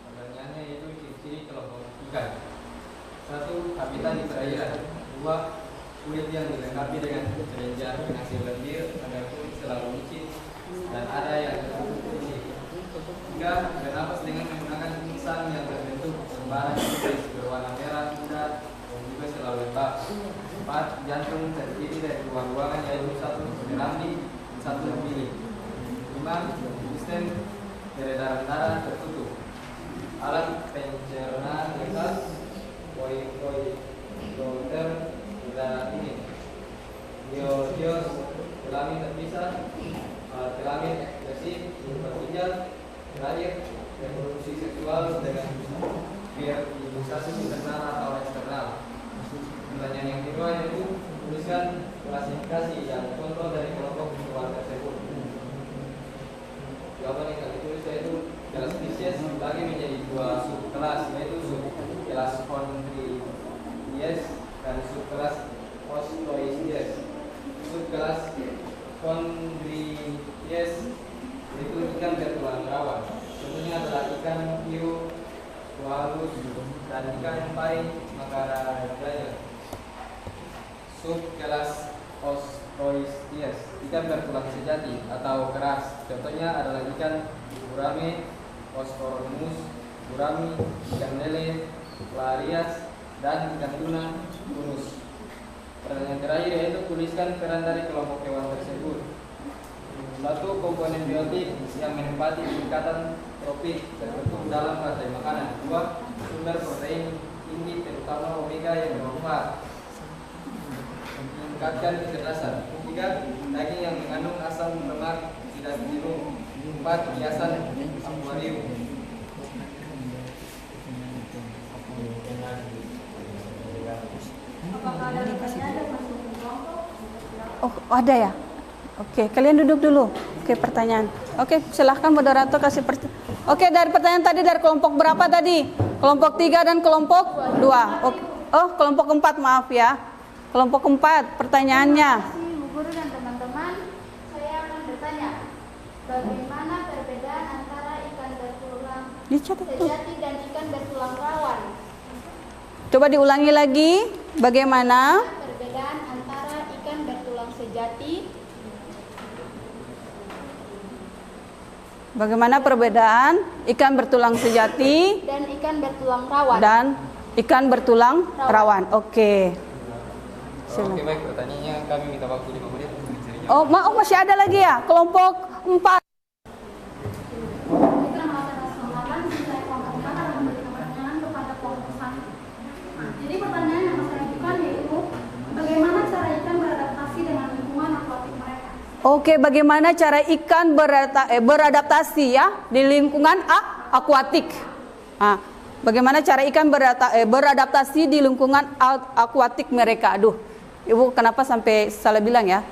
pertanyaannya yaitu ciri-ciri kelompok ikan. 1. Habitat di perairan. 2. Kulit yang dilengkapi dengan kelenjar penghasil lendir agar kulit selalu licin dan ada yang tertutup licin. 3. Bernapas dengan menggunakan insang yang berbentuk lembaran tipis berwarna merah muda dan juga selalu lembab. 4. Jantung terdiri dari 2 ruangan yaitu 1 serambi dan 1 bilik. 5. Sistem peredaran darah tertutup. Alat pencerna lengkap. Dokter udara ini. Bios kelamin terpisah. Kelamin bersih berginjal. Terakhir, reproduksi seksual dengan fertilisasi internal atau eksternal. Pertanyaan yang kedua yaitu tuliskan klasifikasi yang kontrol dari kelompok hewan tersebut. Jawaban yang kami tulis yaitu kelas spesies dibagi menjadi 2 subkelas, yaitu subkelas Chondrichthyes dan subkelas Ostoichthyes. Subkelas Chondrichthyes itu ikan bertulang rawa. Contohnya adalah ikan hiu, walrus, dan ikan pai makaraya. Subkelas Ostoichthyes, ikan bertulang sejati atau keras. Contohnya adalah ikan gurame, Phosphormus gurami, ikan lele, Clarias, dan ikan tuna, Tunus. Pertanyaan terakhir yaitu tuliskan peran dari kelompok hewan tersebut. 1. Komponen biotik yang menempati tingkatan tropik terbentuk dalam rantai makanan. 2. Sumber protein tinggi, terutama omega yang bermanfaat. Meningkatkan kecerdasan. 3. Daging yang mengandung asam lemak tidak jenuh. 4. Hiasan akuarium. Oh, ada ya? Oke, kalian duduk dulu. Oke, pertanyaan. Oke, silahkan moderator kasih Oke, dari pertanyaan tadi dari kelompok berapa tadi? Kelompok 3 dan kelompok 2. Oke. Oh, kelompok 4, maaf ya. Kelompok 4, pertanyaannya. Terima kasih Bu Guru dan teman-teman. Saya akan bertanya, bagaimana perbedaan antara ikan bertulang sejati dan ikan bertulang rawan? Coba diulangi lagi. Bagaimana? Perbedaan antara ikan bertulang sejati Bagaimana perbedaan ikan bertulang sejati dan ikan bertulang rawan? dan ikan bertulang rawan? Oke. Oke, baik, pertanyaannya kami minta waktu 5 menit untuk mencarinya. Oh, masih ada lagi ya? Kelompok 4. Jadi pertanyaan yang saya ajukan yaitu bagaimana cara ikan beradaptasi dengan lingkungan akuatik mereka? Oke, bagaimana cara ikan beradaptasi ya di lingkungan akuatik? Bagaimana cara ikan beradaptasi di lingkungan akuatik mereka? Aduh, Ibu kenapa sampai salah bilang ya?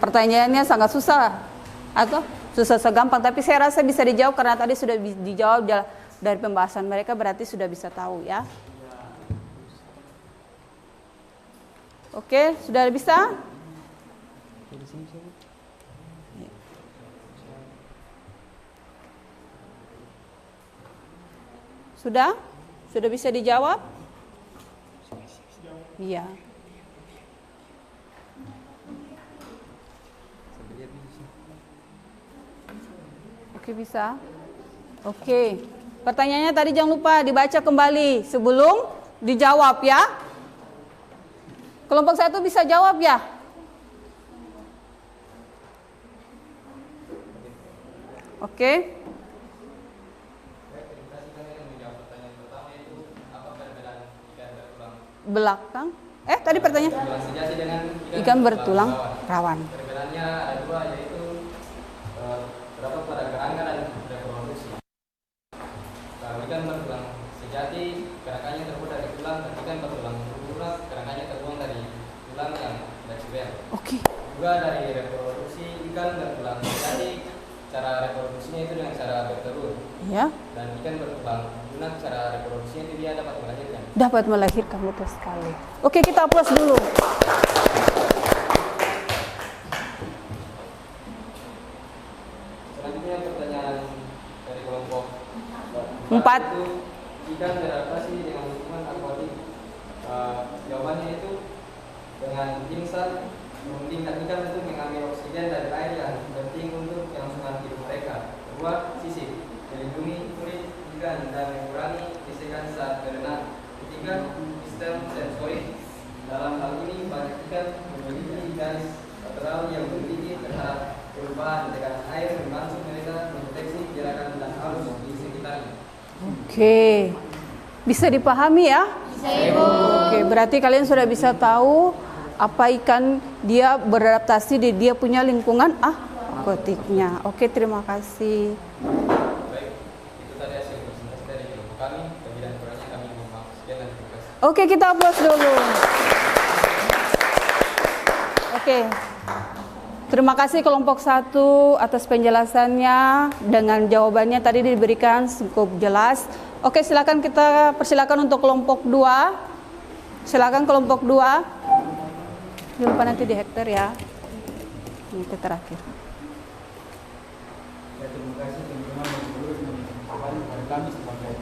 Pertanyaannya sangat susah atau susah segampang, tapi saya rasa bisa dijawab karena tadi sudah dijawab dari pembahasan mereka, berarti sudah bisa tahu ya. Oke, sudah bisa? Sudah? Sudah bisa dijawab? Iya. Oke, bisa. Oke. Pertanyaannya tadi jangan lupa dibaca kembali sebelum dijawab ya. Kelompok 1 bisa jawab ya? Oke. Belakang. Tadi pertanyaan. Ikan bertulang rawan. Perbedaannya ada 2, yaitu terdapat pada kerangka dan reproduksi. Kalau ikan bertulang sejati, kerangkanya terbuat dari tulang, dan ikan bertulang lunak, kerangkanya terbuang dari tulang yang fleksibel. Oke. Juga dari reproduksi ikan bertulang sejati, cara reproduksinya itu dengan cara bertelur. Ya. Dan ikan bertulang lunak, cara reproduksinya itu dia dapat melahirkan. Dapat melahirkan, betul sekali. Oke, kita aplaus dulu. Selanjutnya pertanyaan dari kelompok 4. itu ikan beradaptasi dengan lingkungan akuatik. Jawabannya itu dengan insang memungkinkan ikan untuk mengambil oksigen dari air yang penting untuk kelangsungan hidup mereka. 2. Sisik melindungi kulit ikan dan mengurangi gesekan saat berenang. 3. Sistem sensorik. Dalam hal ini banyak ikan memiliki garis lateral yang tinggi terhadap perubahan tekanan air, membantu mereka mendeteksi gerakan dan arus di sekitarnya. Oke. Bisa dipahami ya? Bisa, Ibu. Oke, berarti kalian sudah bisa tahu apa ikan dia beradaptasi di dia punya lingkungan akuatiknya. Oke, terima kasih. Baik, itu tadi hasil presentasi dari kelompok kami. Lebih dan kurangnya kami mohon maaf. Sekian dan terima kasih. Oke, kita aplaus dulu. Oke. Terima kasih kelompok 1 atas penjelasannya, dengan jawabannya tadi diberikan cukup jelas. Oke, silakan kita persilakan untuk kelompok 2. Silakan kelompok 2. Jangan lupa nanti di hektar ya. Ini terakhir. Ya, terima kasih teman-teman yang seluruh yang kembali kepada kami sebagai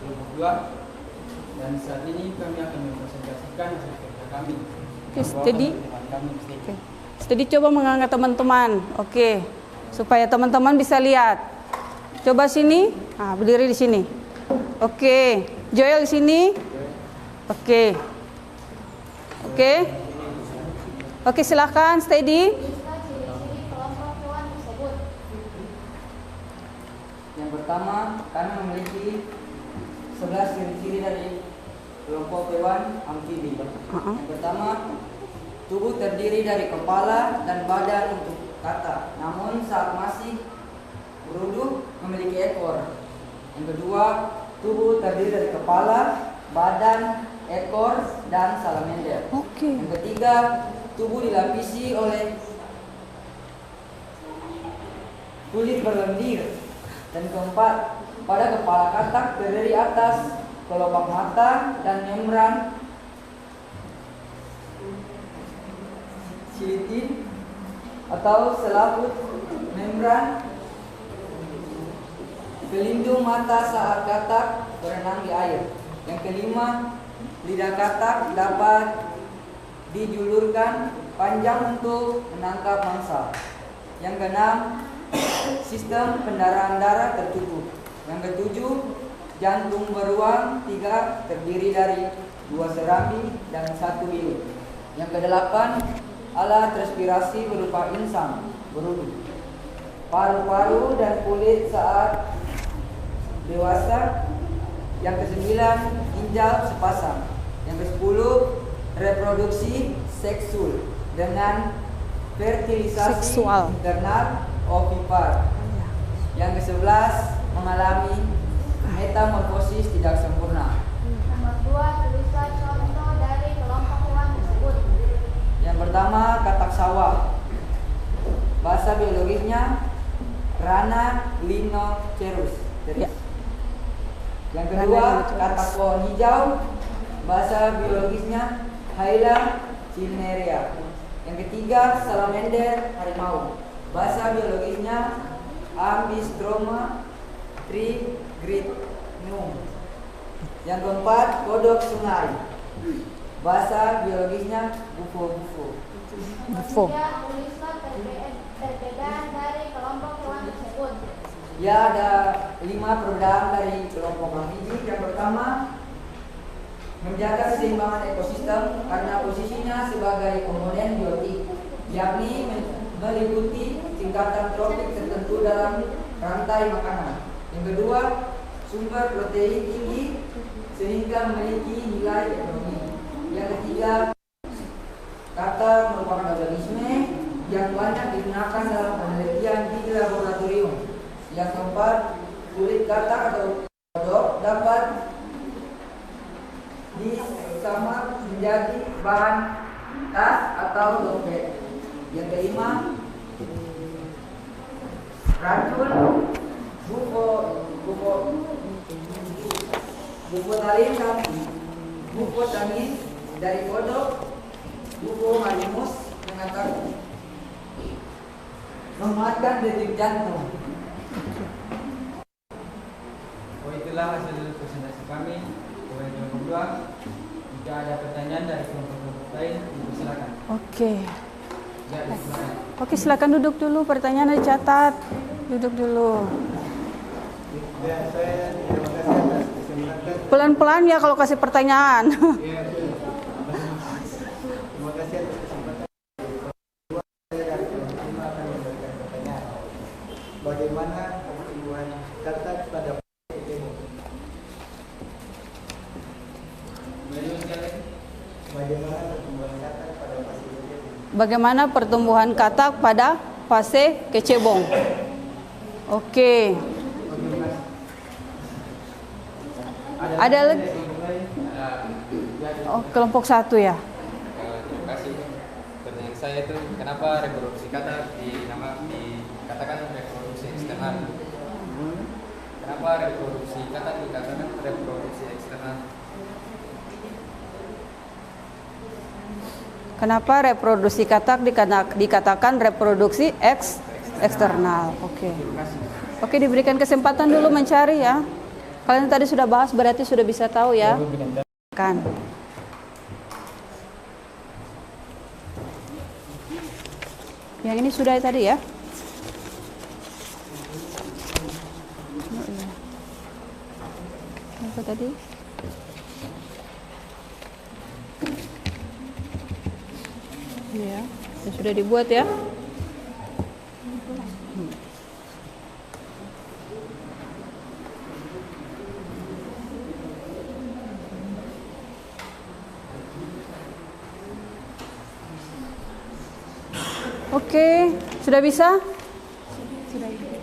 kelompok 2. Dan saat ini kami akan mempresentasikan hasil kerja kami. Oke, steady. Oke. Steady, coba mengangkat teman-teman. Oke. Supaya teman-teman bisa lihat. Coba sini. Berdiri di sini. Oke. Joel di sini. Oke. Oke. Oke, silakan steady. Ciri-ciri kelompok hewan tersebut. Yang pertama, kami memiliki 11 ciri-ciri dari kelompok hewan amfibi. Yang pertama, tubuh terdiri dari kepala dan badan untuk kata, namun saat masih beruduk memiliki ekor. Yang kedua, tubuh terdiri dari kepala, badan, ekor, dan salamander. Yang ketiga, tubuh dilapisi oleh kulit berlendir. Dan keempat, pada kepala katak terdiri atas kelopak mata dan membran silitin atau selaput membran pelindung mata saat katak berenang di air. Yang kelima, lidah katak dapat dijulurkan panjang untuk menangkap mangsa. Yang keenam, sistem pendarahan darah tertutup. Yang ketujuh, jantung beruang 3 terdiri dari 2 serambi dan 1 bilik. Yang kedelapan, alat respirasi berupa insang beruduk. Paru-paru dan kulit saat dewasa. Yang kesembilan, ginjal sepasang. Yang kesepuluh, reproduksi seksual dengan fertilisasi internal ovipar. Yang kesebelas, mengalami metamorfosis tidak sempurna. Nomor 2, tulislah contoh dari kelompok hewan tersebut. Yang pertama, katak sawah. Bahasa biologisnya Rana linocerus. Yang kedua, katak pohon hijau. Bahasa biologisnya Hyla cinerea. Yang ketiga, salamander harimau. Bahasa biologisnya Ambistroma trigrinum. Yang keempat, kodok sungai. Bahasa biologisnya bufo. Ketiga, tulislah perbedaan dari kelompok hewan tersebut. Ya, ada 5 perbedaan dari kelompok amfibi. Yang pertama, menjaga keseimbangan ekosistem karena posisinya sebagai komponen biotik, yakni meliputi tingkatan tropik tertentu dalam rantai makanan. Yang kedua, sumber protein tinggi sehingga memiliki nilai ekonomi. Yang ketiga, kata merupakan organisme yang banyak digunakan dalam penelitian di laboratorium. Yang keempat, kulit katak atau kodok dapat disamak menjadi bahan tas atau dompet. Yang kelima, racun bufotalin dan bufotamin dari kodok, bufomalimus mengatakan menguatkan detik jantung. Itulah hasil presentasi kami. Kemudian yang kedua, jika ada pertanyaan dari kelompok lain, silakan. Oke. Ya, silakan. Oke, silakan duduk dulu. Pertanyaan dicatat. Duduk dulu. Ya, saya terima kasih atas kesempatan. Pelan-pelan ya kalau kasih pertanyaan. Ya, terima kasih atas kesempatan. Saya dari kelompok 5 akan memberikan pertanyaan. Bagaimana pertumbuhan katak pada Bagaimana pertumbuhan katak pada fase kecebong? Oke. Ada lagi? Oh, kelompok 1 ya. Terima kasih. Pertanyaan saya itu kenapa reproduksi katak dikatakan reproduksi eksternal? Kenapa reproduksi katak dikatakan reproduksi eksternal? Kenapa reproduksi katak dikatakan reproduksi eksternal? Oke. Oke, diberikan kesempatan dulu mencari ya. Kalian tadi sudah bahas berarti sudah bisa tahu ya. Kan. Yang ini sudah tadi ya. Apa tadi? Ya, yang sudah dibuat ya. Oke, sudah bisa?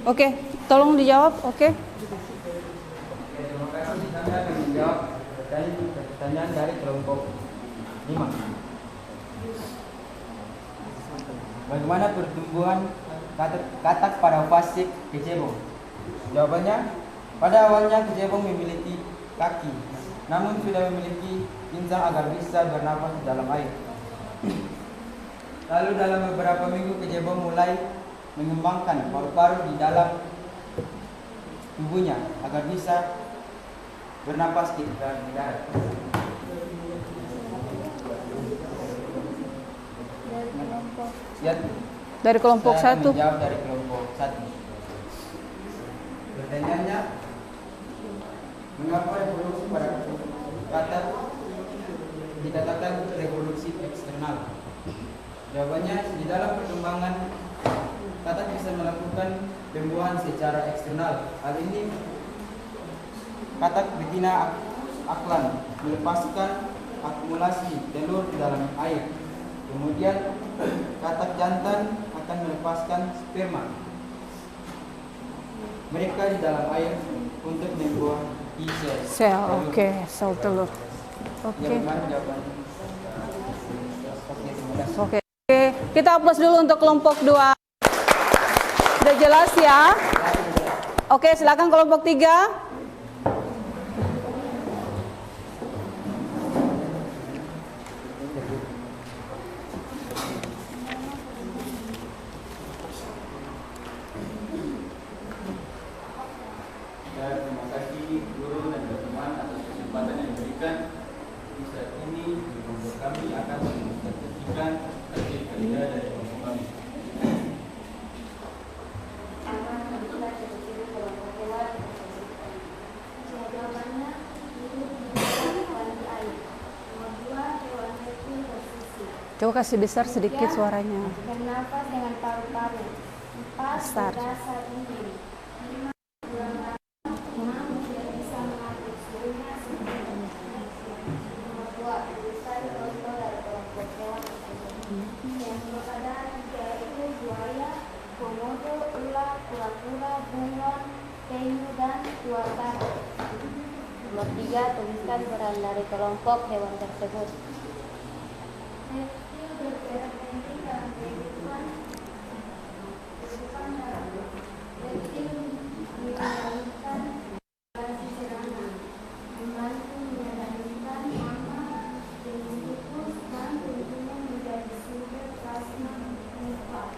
Oke, tolong dijawab. Oke. Terima kasih. Kami akan menjawab pertanyaan dari kelompok 5. Bagaimana pertumbuhan katak pada fase kecebong? Jawabannya, pada awalnya kecebong memiliki kaki, namun sudah memiliki insang agar bisa bernapas di dalam air. Lalu dalam beberapa minggu kecebong mulai mengembangkan paru-paru di dalam tubuhnya agar bisa bernapas di darat. Dari kelompok Saya 1. menjawab dari kelompok 1. Pertanyaannya, mengapa reproduksi pada katak dikatakan reproduksi eksternal? Jawabannya, di dalam perkembangan katak bisa melakukan pembuahan secara eksternal. Hal ini katak betina aklan melepaskan akumulasi telur di dalam air. Kemudian katak jantan akan melepaskan sperma mereka di dalam air untuk membuat Sel, oke, sel telur. Oke. Oke, kita aplaus dulu untuk kelompok 2. Sudah jelas ya? Oke, silakan kelompok 3. Terima kasih guru dan teman-teman atas kesempatan yang diberikan. Di saat ini kelompok kami akan menyaksikan hasil kerja dari kelompok kami. Jawabannya hidup di dalam di air. Nomor 2, hewan reptil bersisi. Coba kasih besar sedikit suaranya. Bernafas dengan paru-paru. 4, Besar. berasa dingin. 5, bulan malam. 6, tidak bisa mengatur suhunya sendiri. Nomor 2, besar contoh dari kelompok hewan tersebut. Yang berada 3 itu buaya, komodo, ular, kura-kura, bunglon, penyu, dan tuatara. Nomor 3, tuliskan peran dari kelompok hewan tersebut. Reptil berperan penting dalam kehidupan darat. Reptil menjalankan migrasi serangga, membantu menyelamatkan mama, jenis tikus, dan tentunya menjadi sumber plasma nuklear.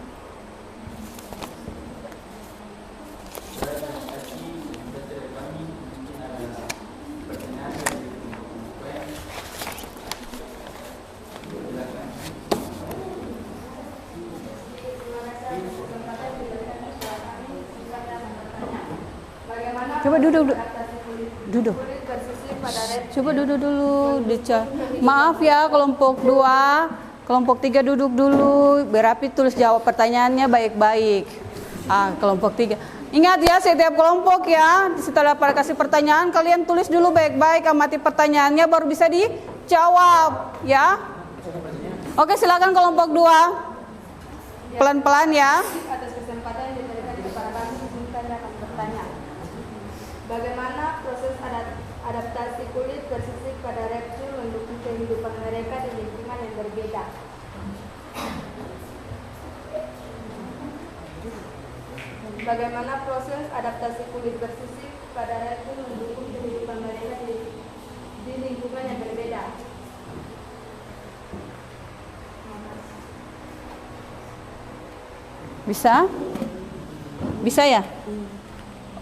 Terima kasih dari kami. Mungkin ada pertanyaan dari kelompok lain. Silakan. Coba duduk. Duduk. Coba duduk dulu. Maaf ya kelompok 2. Kelompok 3 duduk dulu. Berapi tulis jawab pertanyaannya baik-baik. Kelompok 3. Ingat ya, setiap kelompok ya, setelah pada kasih pertanyaan, kalian tulis dulu baik-baik, amati pertanyaannya, baru bisa dijawab ya. Oke, silakan kelompok 2. Pelan-pelan ya. Atas kesempatan yang diberikan kepada kami, kami akan bertanya. Bagaimana proses adaptasi kulit bersisik pada reptil mendukung kehidupan mereka di lingkungan yang berbeda? Bagaimana proses adaptasi kulit bersisik pada reptil mendukung kehidupan mereka di lingkungan yang berbeda? Bisa? Bisa ya?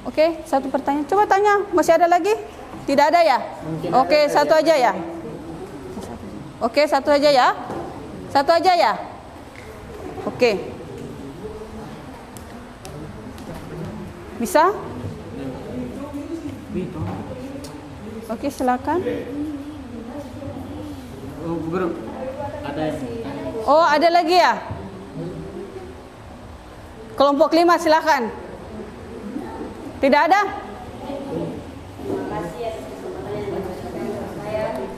Oke, satu pertanyaan. Coba tanya, masih ada lagi? Tidak ada ya? Oke, satu aja ya? Oke, satu aja ya? Satu aja ya? Oke. Bisa? Oke, silakan. Oh, ada lagi ya? Kelompok 5 silakan. Tidak ada?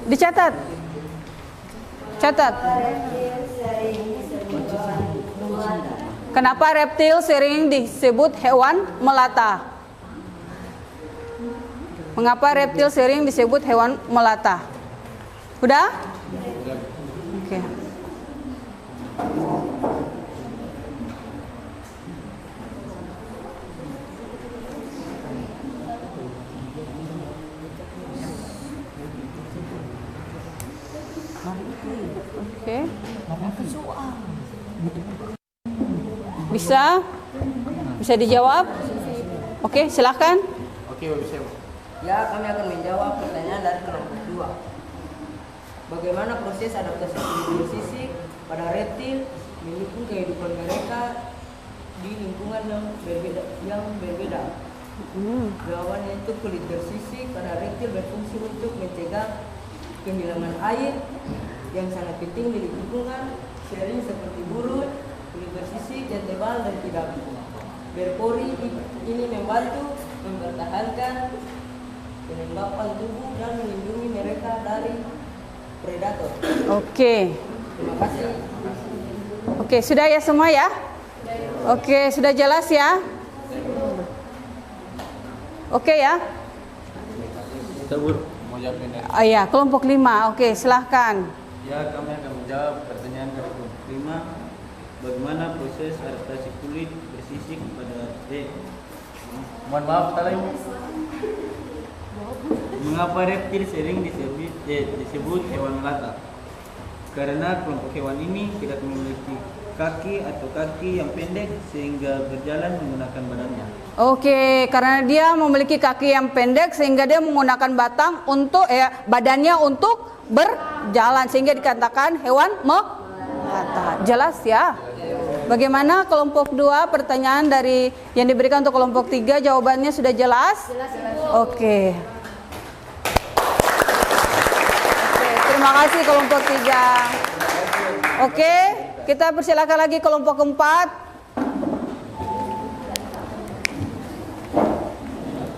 Dicatat. Catat. Kenapa reptil sering disebut hewan melata? Mengapa reptil sering disebut hewan melata? Udah? Oke. Oke. Bisa dijawab? Oke, silahkan. Oke, bisa. Ya, kami akan menjawab pertanyaan dari kelompok 2. Bagaimana proses adaptasi kulit bersisik pada reptil mendukung kehidupan mereka di lingkungan yang berbeda? Jawabannya itu kulit bersisik pada reptil berfungsi untuk mencegah kehilangan air yang sangat penting di lingkungan, sering seperti bulu, kulit bersisik yang tebal dan tidak berpori. Ini membantu mempertahankan kelembapan tubuh dan melindungi mereka dari predator. Oke. Terima kasih. Oke, sudah ya semua ya? Oke, sudah jelas ya? Oke ya? Mau jawab ini? Oh iya, kelompok 5. Oke, silahkan. Ya, kami akan menjawab pertanyaan dari kelompok 5. Bagaimana proses adaptasi kulit bersisik pada Mohon maaf, tadi. Mengapa reptil sering disebut hewan melata? Karena kelompok hewan ini tidak memiliki kaki atau kaki yang pendek sehingga berjalan menggunakan badannya. Oke, karena dia memiliki kaki yang pendek sehingga dia menggunakan badannya untuk berjalan sehingga dikatakan hewan melata. Jelas ya? Bagaimana kelompok 2 pertanyaan dari yang diberikan untuk kelompok 3 jawabannya sudah jelas? Oke. Terima kasih kelompok 3. Oke, kita persilakan lagi kelompok 4.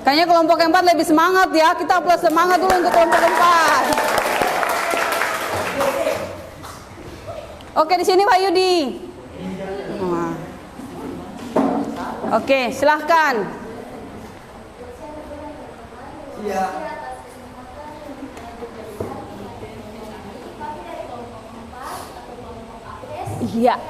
Kayaknya kelompok 4 lebih semangat ya. Kita plus semangat dulu untuk kelompok 4. Oke, di sini Pak Yudi. Oke, silahkan. Iya. Iya.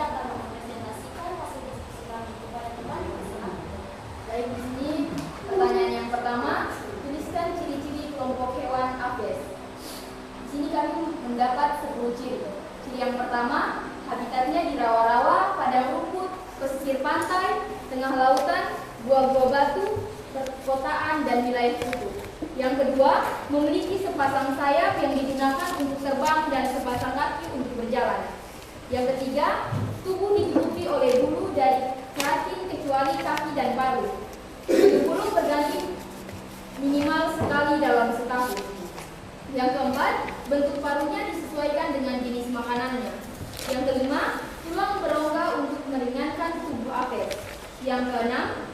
Baik, di sini pertanyaan yang pertama, tuliskan ciri-ciri kelompok hewan Apes. Di sini kami mendapat 10 ciri. Ciri yang pertama, habitatnya di rawa-rawa, padang rumput, pesisir pantai, tengah lautan, gua-gua batu, perkotaan, dan wilayah kutub. Yang kedua, memiliki sepasang sayap yang digunakan untuk terbang dan sepasang kaki untuk berjalan. Yang ketiga, tubuh ditutupi oleh bulu dari keratin kecuali kaki dan paruh. Bulu berganti minimal sekali dalam setahun. Yang keempat, bentuk paruhnya disesuaikan dengan jenis makanannya. Yang kelima, tulang berongga untuk meringankan tubuh Apes. Yang keenam,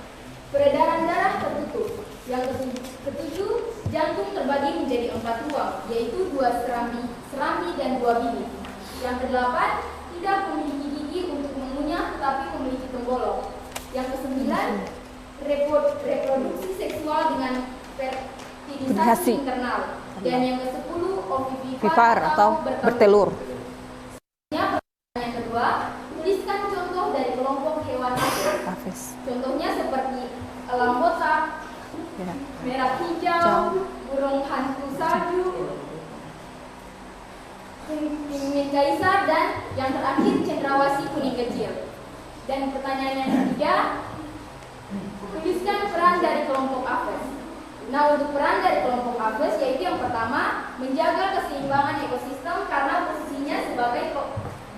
peredaran darah tertutup. Yang ketujuh, jantung terbagi menjadi 4 ruang, yaitu 2 serambi dan 2 bilik. Yang kedelapan, tidak memiliki gigi untuk mengunyah tetapi memiliki tembolok. Yang kesembilan, reproduksi seksual dengan fertilisasi internal. Dan yang ke-10, ovivipar atau bertelur. Yang kedua, tuliskan contoh dari kelompok hewan Apes. Contohnya seperti elang botak, merah hijau, burung hantu salju, pingvin kaisar, dan yang terakhir cendrawasih kuning kecil. Dan pertanyaan yang ketiga, tuliskan peran dari kelompok Apes. Nah, untuk peran dari kelompok Apes yaitu yang pertama, menjaga keseimbangan ekosistem karena posisinya sebagai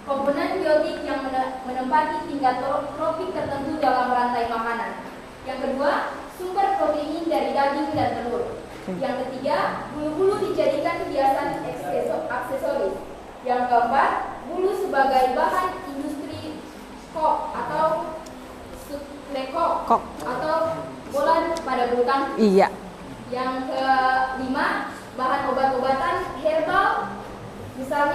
komponen biotik yang menempati tingkat tropik tertentu dalam rantai makanan. Yang kedua, sumber protein dari daging dan telur. Yang ketiga, bulu-bulu dijadikan hiasan aksesoris. Yang keempat, bulu sebagai bahan industri kok atau suplekok atau bola pada bulu tangkis. Iya. Yang kelima, bahan obat-obatan herbal, misal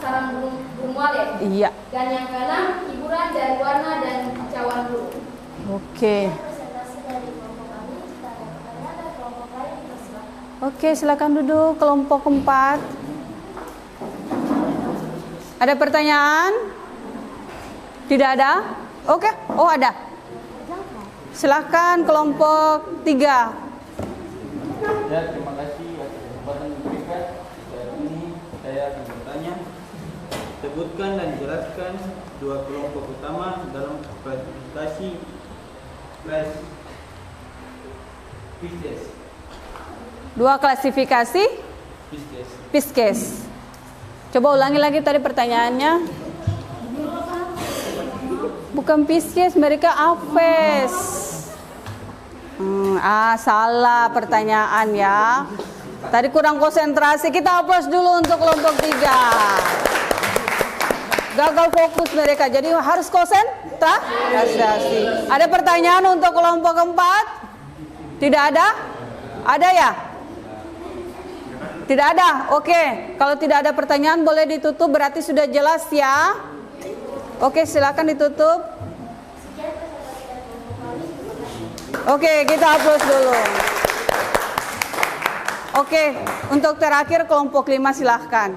sarang burung walet. Iya. Dan yang keenam, ukuran dan warna dan kicauan burung. Oke. Presentasi dari kelompok kami. Jika ada pertanyaan dari kelompok lain, dipersilakan. Oke, silakan duduk kelompok keempat. Ada pertanyaan? Tidak ada? Oke, oh ada. Silakan kelompok 3. Ya, terima kasih atas kesempatan diberikan. Saat ini saya akan bertanya. Sebutkan dan jelaskan 2 kelompok utama dalam klasifikasi Pisces. 2 klasifikasi Pisces. Pisces. Coba ulangi lagi tadi pertanyaannya. Bukan Pisces, mereka Aves. Salah pertanyaan ya. Tadi kurang konsentrasi. Kita hapus dulu untuk kelompok 3. Gagal fokus mereka. Jadi harus konsentrasi. Ada pertanyaan untuk kelompok keempat? Tidak ada? Ada ya? Tidak ada? Oke. Kalau tidak ada pertanyaan boleh ditutup. Berarti sudah jelas ya. Oke, silakan ditutup. Oke, kita hapus dulu. Oke, untuk terakhir kelompok 5 silahkan.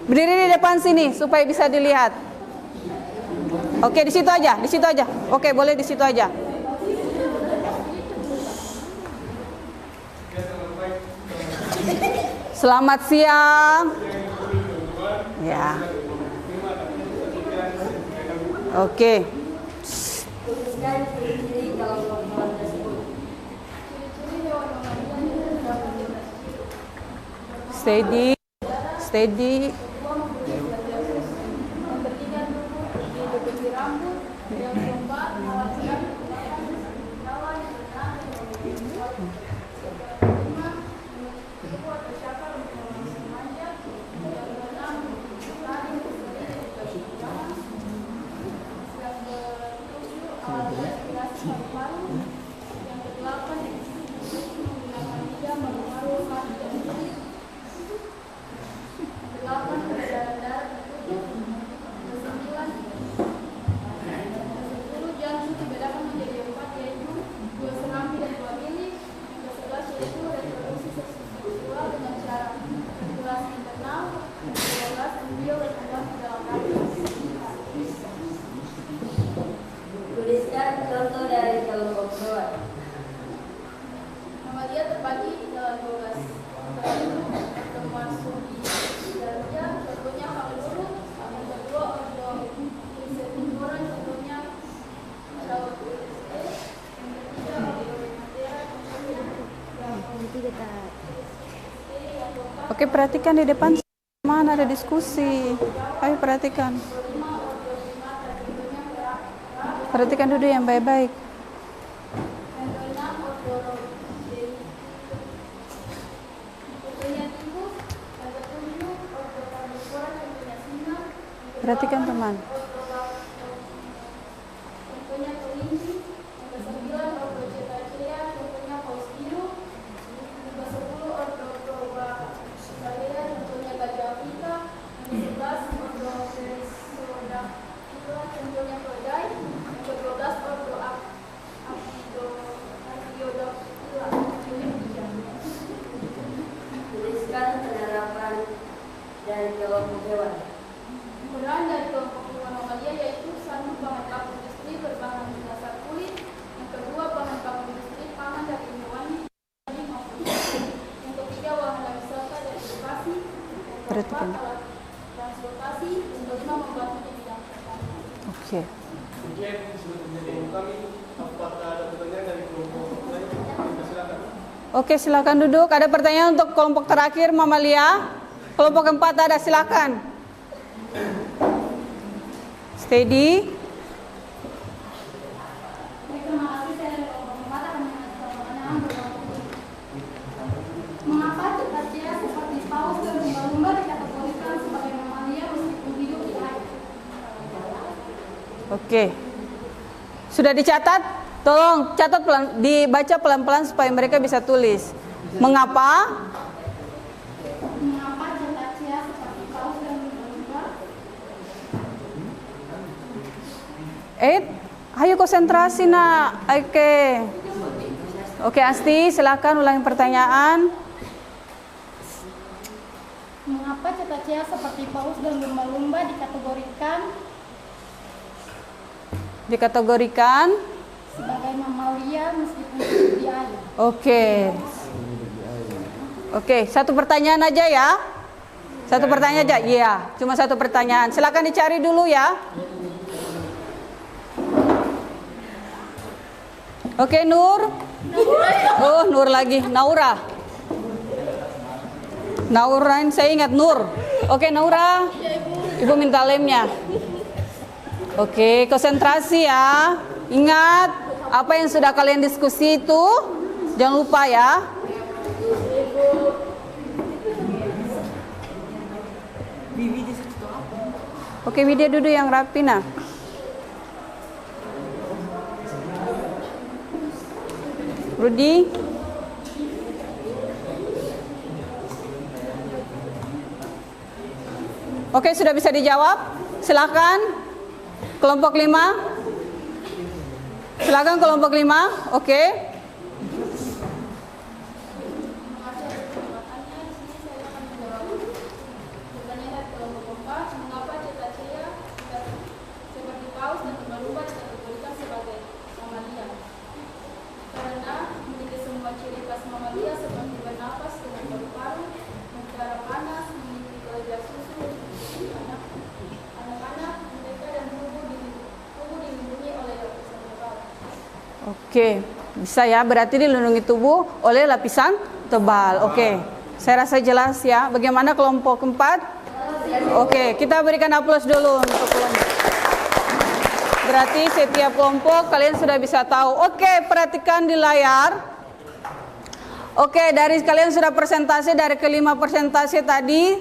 Berdiri di depan sini supaya bisa dilihat. Oke, di situ aja, di situ aja. Oke, boleh di situ aja. Selamat siang. Ya. Oke. Steady, steady. Tuliskan contoh dari kelompok 2. Mamalia terbagi dalam 12 pertemuan studi kerja, contohnya Paulus, yang kedua untuk Insektivora, contohnya Laut yang ketiga Matera, contohnya Oke, perhatikan di depan mana ada diskusi. Ayo perhatikan. Perhatikan dulu yang baik-baik. Perhatikan teman. Tuliskan penerapan dari kelompok hewan. Penggunaan dari kelompok hewan mamalia yaitu satu bahan baku industri berbahan dasar kulit, yang kedua bahan baku industri pangan dari hewani, yang ketiga wahana wisata dan edukasi, yang keempat alat transportasi, yang kelima membantu di bidang pertanian. Oke. Oke, silakan duduk. Ada pertanyaan untuk kelompok terakhir mamalia? Kelompok keempat ada, silakan. Steady. Terima kasih, saya dari kelompok keempat akan mengajukan pertanyaan berikut. Mengapa cetacea seperti paus dan lumba-lumba dikategorikan sebagai mamalia meskipun hidup di air? Oke. Sudah dicatat? Tolong catat dibaca pelan-pelan supaya mereka bisa tulis. Mengapa? Mengapa cetacea seperti paus dan lumba-lumba Ayo konsentrasi nak. Oke Asti, silakan ulangi pertanyaan. Mengapa cetacea seperti paus dan lumba-lumba dikategorikan sebagai mamalia meskipun hidup di air? Oke, satu pertanyaan aja ya. Satu pertanyaan aja. Iya, cuma satu pertanyaan. Silakan dicari dulu ya. Oke, Nur. Oh, Nur lagi. Naura. Naura, saya ingat Nur. Oke, Naura. Ibu minta lemnya. Oke, konsentrasi ya. Ingat apa yang sudah kalian diskusi itu. Jangan lupa ya. Oke, Widya duduk yang rapi nah. Rudi. Oke, sudah bisa dijawab? Silakan. Kelompok 5. Silakan kelompok 5. Oke. Oke, bisa ya, berarti dilindungi tubuh oleh lapisan tebal. Oke, saya rasa jelas ya. Bagaimana kelompok 4? Oke, kita berikan aplaus dulu untuk kelompok. Berarti setiap kelompok kalian sudah bisa tahu. Oke, perhatikan di layar. Oke, dari kalian sudah presentasi, dari kelima presentasi tadi,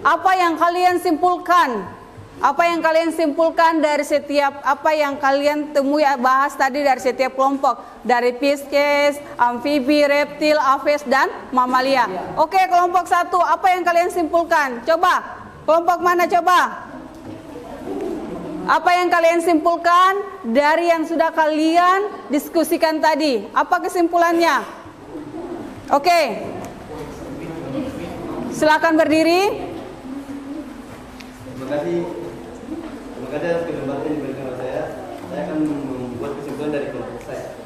apa yang kalian simpulkan? Apa yang kalian simpulkan dari setiap apa yang kalian temui bahas tadi dari setiap kelompok, dari Pisces, amfibi, reptil, aves dan mamalia. Oke, kelompok 1, apa yang kalian simpulkan? Coba, kelompok mana coba? Apa yang kalian simpulkan dari yang sudah kalian diskusikan tadi? Apa kesimpulannya? Oke, silakan berdiri. Terima kasih atas kesempatan yang diberikan kepada saya. Saya akan membuat kesimpulan dari kelompok saya.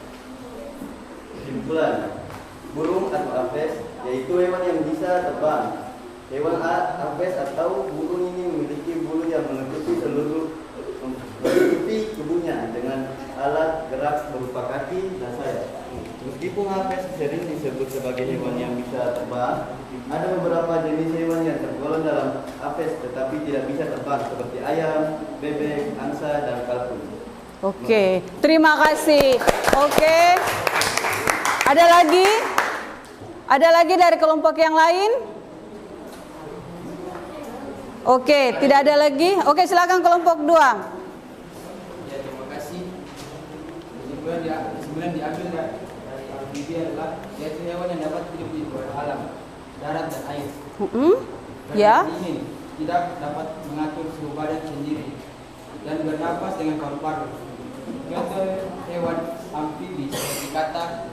Kesimpulan, burung atau aves yaitu hewan yang bisa terbang. Hewan aves atau burung ini memiliki bulu yang menutupi tubuhnya dengan alat gerak berupa kaki dan sayap. Meskipun aves sering disebut sebagai hewan yang bisa terbang, ada beberapa jenis hewan yang tergolong dalam aves tetapi tidak bisa terbang seperti ayam, bebek, angsa, dan kalkun. Oke, terima kasih. Oke, ada lagi? Ada lagi dari kelompok yang lain? Oke, tidak ada lagi. Oke, silakan kelompok 2. Ya, terima kasih. Kesimpulan diambil dari amfibi adalah yaitu hewan yang dapat hidup di luar alam, darat dan air. Ya. Ini tidak dapat mengatur suhu badan sendiri dan bernapas dengan paru-paru. Contoh hewan amfibi seperti katak,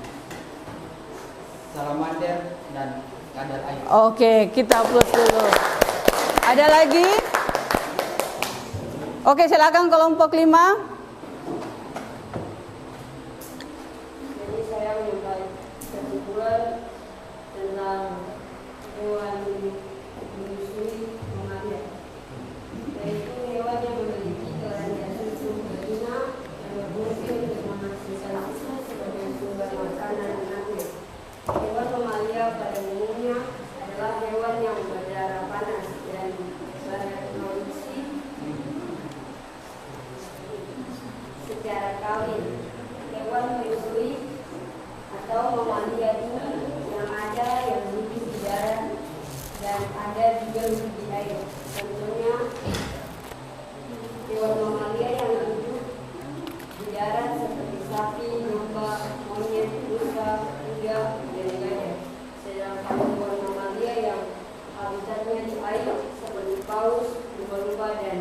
salamander, dan kadal air. Oke, kita plus dulu. Ada lagi? Oke, silakan kelompok 5. Jadi saya menyampaikan kesimpulan tentang hewan menyusui mamalia, yaitu hewan yang memiliki kelenjar susu betina yang berfungsi untuk menghasilkan susu sebagai sumber makanan anaknya. Hewan mamalia pada umumnya adalah hewan yang berdarah panas dan bereproduksi secara kawin. Hewan menyusui atau mamalia ini yang ada yang hidup di darat dan ada juga hidup di air. Contohnya hewan mamalia yang hidup di darat seperti sapi, domba, monyet, rusa, kuda, dan gajah. Sedangkan hewan mamalia yang habitatnya di air seperti paus, lumba-lumba, dan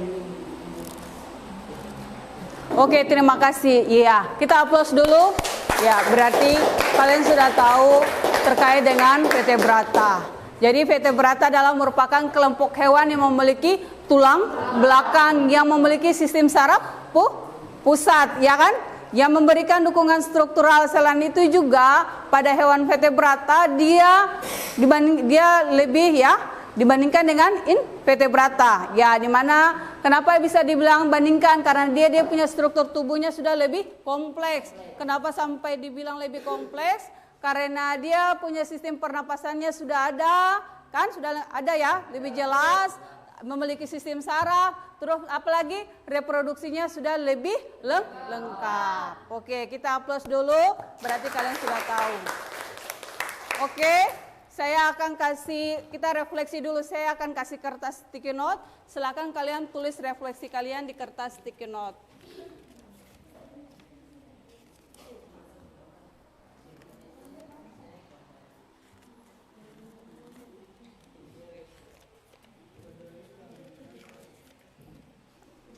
Oke, terima kasih. Iya, kita aplaus dulu. Ya, berarti kalian sudah tahu terkait dengan vertebrata. Jadi vertebrata adalah merupakan kelompok hewan yang memiliki tulang belakang yang memiliki sistem saraf pusat, ya kan? Yang memberikan dukungan struktural. Selain itu juga pada hewan vertebrata dia lebih ya dibandingkan dengan invertebrata. Ya, dimana kenapa bisa dibilang bandingkan? Karena dia punya struktur tubuhnya sudah lebih kompleks. Kenapa sampai dibilang lebih kompleks? Karena dia punya sistem pernapasannya sudah ada, kan? Sudah ada ya, lebih jelas, memiliki sistem saraf, terus apalagi reproduksinya sudah lebih lengkap. Oke, kita aplaus dulu, berarti kalian sudah tahu. Oke, saya akan kasih, kita refleksi dulu, saya akan kasih kertas sticky note, silakan kalian tulis refleksi kalian di kertas sticky note.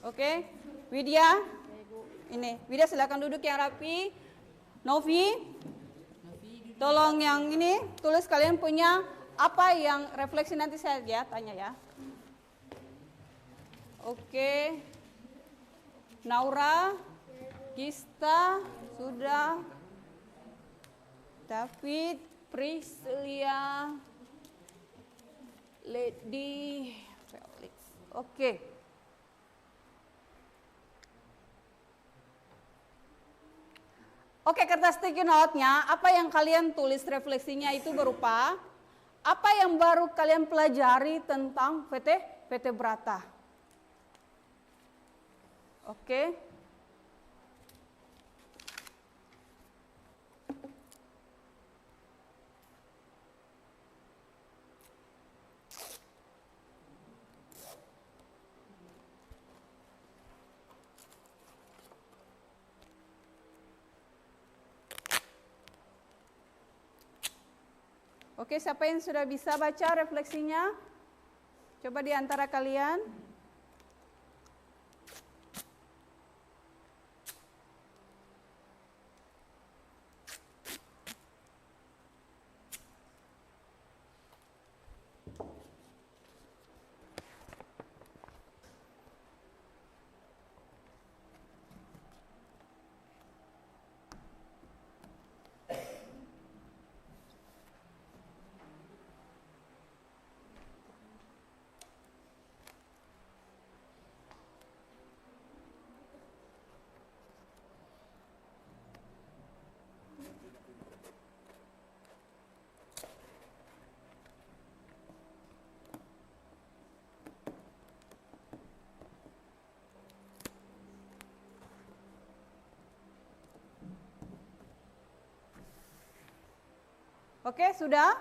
Oke, Widya, ini Widya silakan duduk yang rapi. Novi, tolong yang ini tulis kalian punya apa yang refleksi, nanti saya ya tanya ya. Oke, Naura, Gista sudah, David, Priscilia, Lady, Felix. Oke. Oke, kertas sticky note-nya, apa yang kalian tulis refleksinya itu berupa apa yang baru kalian pelajari tentang vertebrata. Oke. Oke, siapa yang sudah bisa baca refleksinya? Coba di antara kalian. Oke, sudah?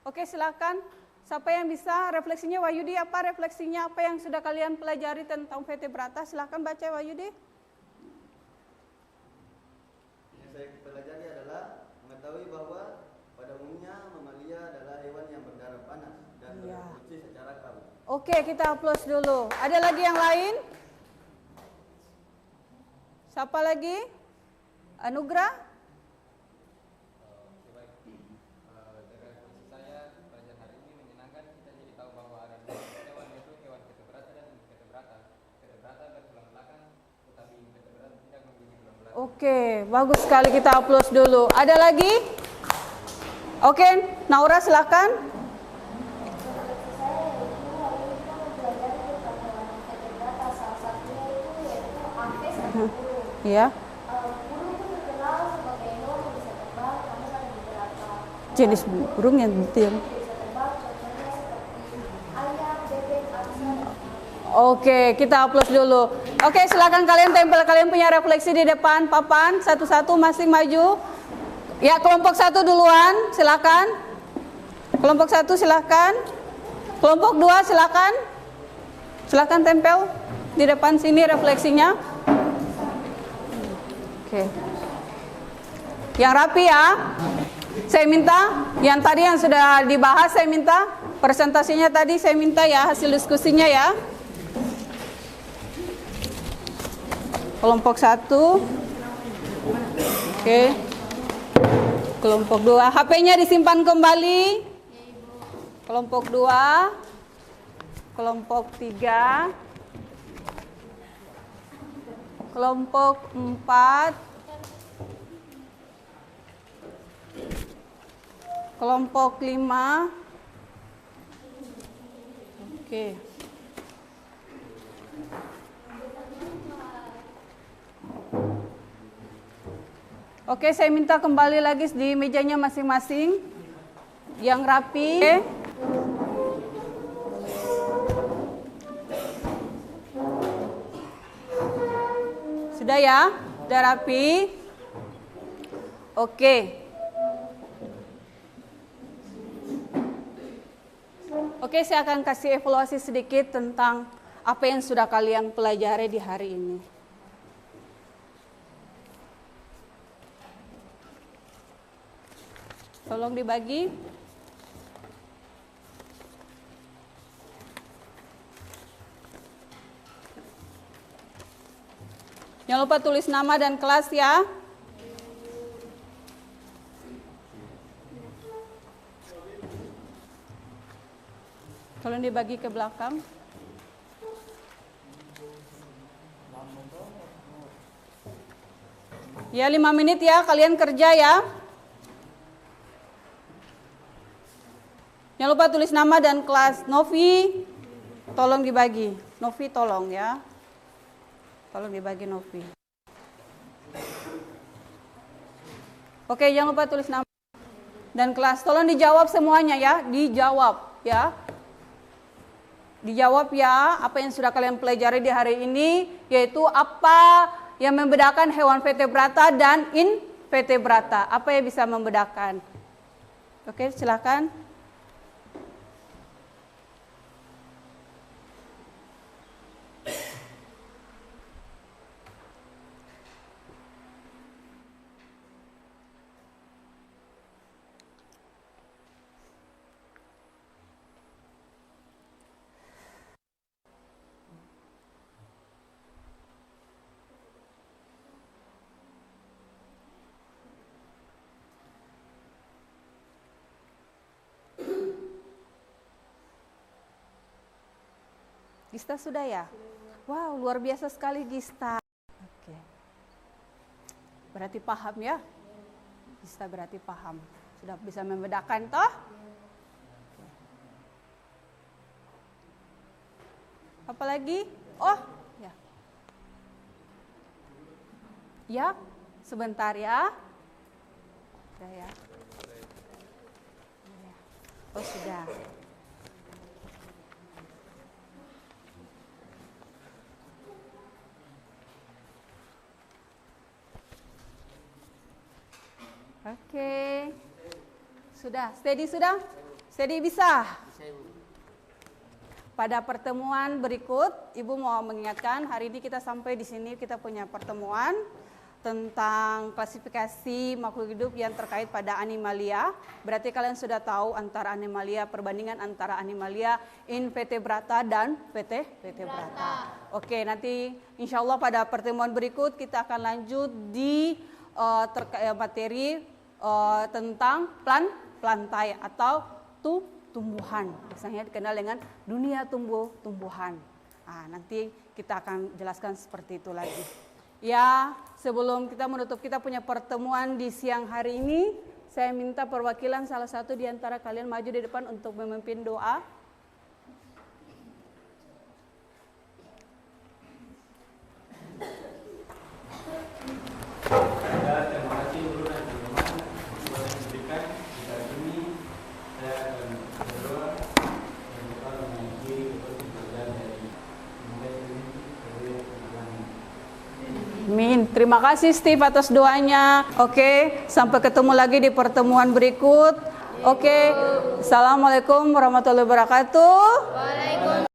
Oke, silakan. Siapa yang bisa refleksinya? Wahyudi, apa refleksinya? Apa yang sudah kalian pelajari tentang vertebrata? Silakan baca, Wahyudi. Yang saya pelajari adalah mengetahui bahwa pada umumnya mamalia adalah hewan yang berdarah panas dan bereproduksi secara alami. Oke, kita aplaus dulu. Ada lagi yang lain? Siapa lagi? Anugrah? Oke, bagus sekali, kita aplaus dulu. Ada lagi? Oke, Naura silakan. Iya. Jenis burung yang detail. Oke, kita aplaus dulu. Oke, silakan kalian tempel, kalian punya refleksi di depan papan, satu-satu masing maju. Ya, kelompok satu duluan, silakan. Kelompok satu silakan. Kelompok dua silakan. Silakan tempel di depan sini refleksinya. Oke. Yang rapi ya. Saya minta, yang tadi yang sudah dibahas saya minta, presentasinya tadi saya minta ya, hasil diskusinya ya. Kelompok 1. Oke. Kelompok 2. HP-nya disimpan kembali. Kelompok 2. Kelompok 3. Kelompok 4. Kelompok 5. Oke. Oke, saya minta kembali lagi di mejanya masing-masing yang rapi. Oke. Sudah ya? Sudah rapi? Oke. Oke, saya akan kasih evaluasi sedikit tentang apa yang sudah kalian pelajari di hari ini. Tolong dibagi. Jangan lupa tulis nama dan kelas ya. Tolong dibagi ke belakang. Ya, 5 menit ya, kalian kerja ya. Jangan lupa tulis nama dan kelas. Novi, tolong dibagi. Novi tolong ya. Tolong dibagi Novi. Oke, jangan lupa tulis nama dan kelas. Tolong dijawab semuanya ya. Dijawab ya. Dijawab ya, apa yang sudah kalian pelajari di hari ini, yaitu apa yang membedakan hewan vertebrata dan invertebrata. Apa yang bisa membedakan? Oke, silakan. Gista sudah ya? Wow, luar biasa sekali Gista. Oke. Berarti paham ya? Gista berarti paham. Sudah bisa membedakan toh? Apalagi? Oh, ya. Ya, sebentar ya. Sudah ya. Oh, sudah. Oke. Sudah, steady sudah? Steady bisa? Pada pertemuan berikut, Ibu mau mengingatkan, hari ini kita sampai di sini kita punya pertemuan tentang klasifikasi makhluk hidup yang terkait pada animalia. Berarti kalian sudah tahu antara animalia, perbandingan antara animalia invertebrata dan vertebrata. Oke, nanti insya Allah pada pertemuan berikut kita akan lanjut di materi tentang plantae atau tumbuhan, biasanya dikenal dengan dunia tumbuhan. Nah, nanti kita akan jelaskan seperti itu lagi. Ya, sebelum kita menutup kita punya pertemuan di siang hari ini, saya minta perwakilan salah satu di antara kalian maju di depan untuk memimpin doa. Terima kasih guru dan teman-teman sudah memberikan kita ini. Saya akan berdoa dan doa mengakhiri kepercayaan dari mulai ini sampai bulan. Amin. Terima kasih Steve atas doanya. Oke, sampai ketemu lagi di pertemuan berikut. Oke. Assalamualaikum warahmatullahi wabarakatuh.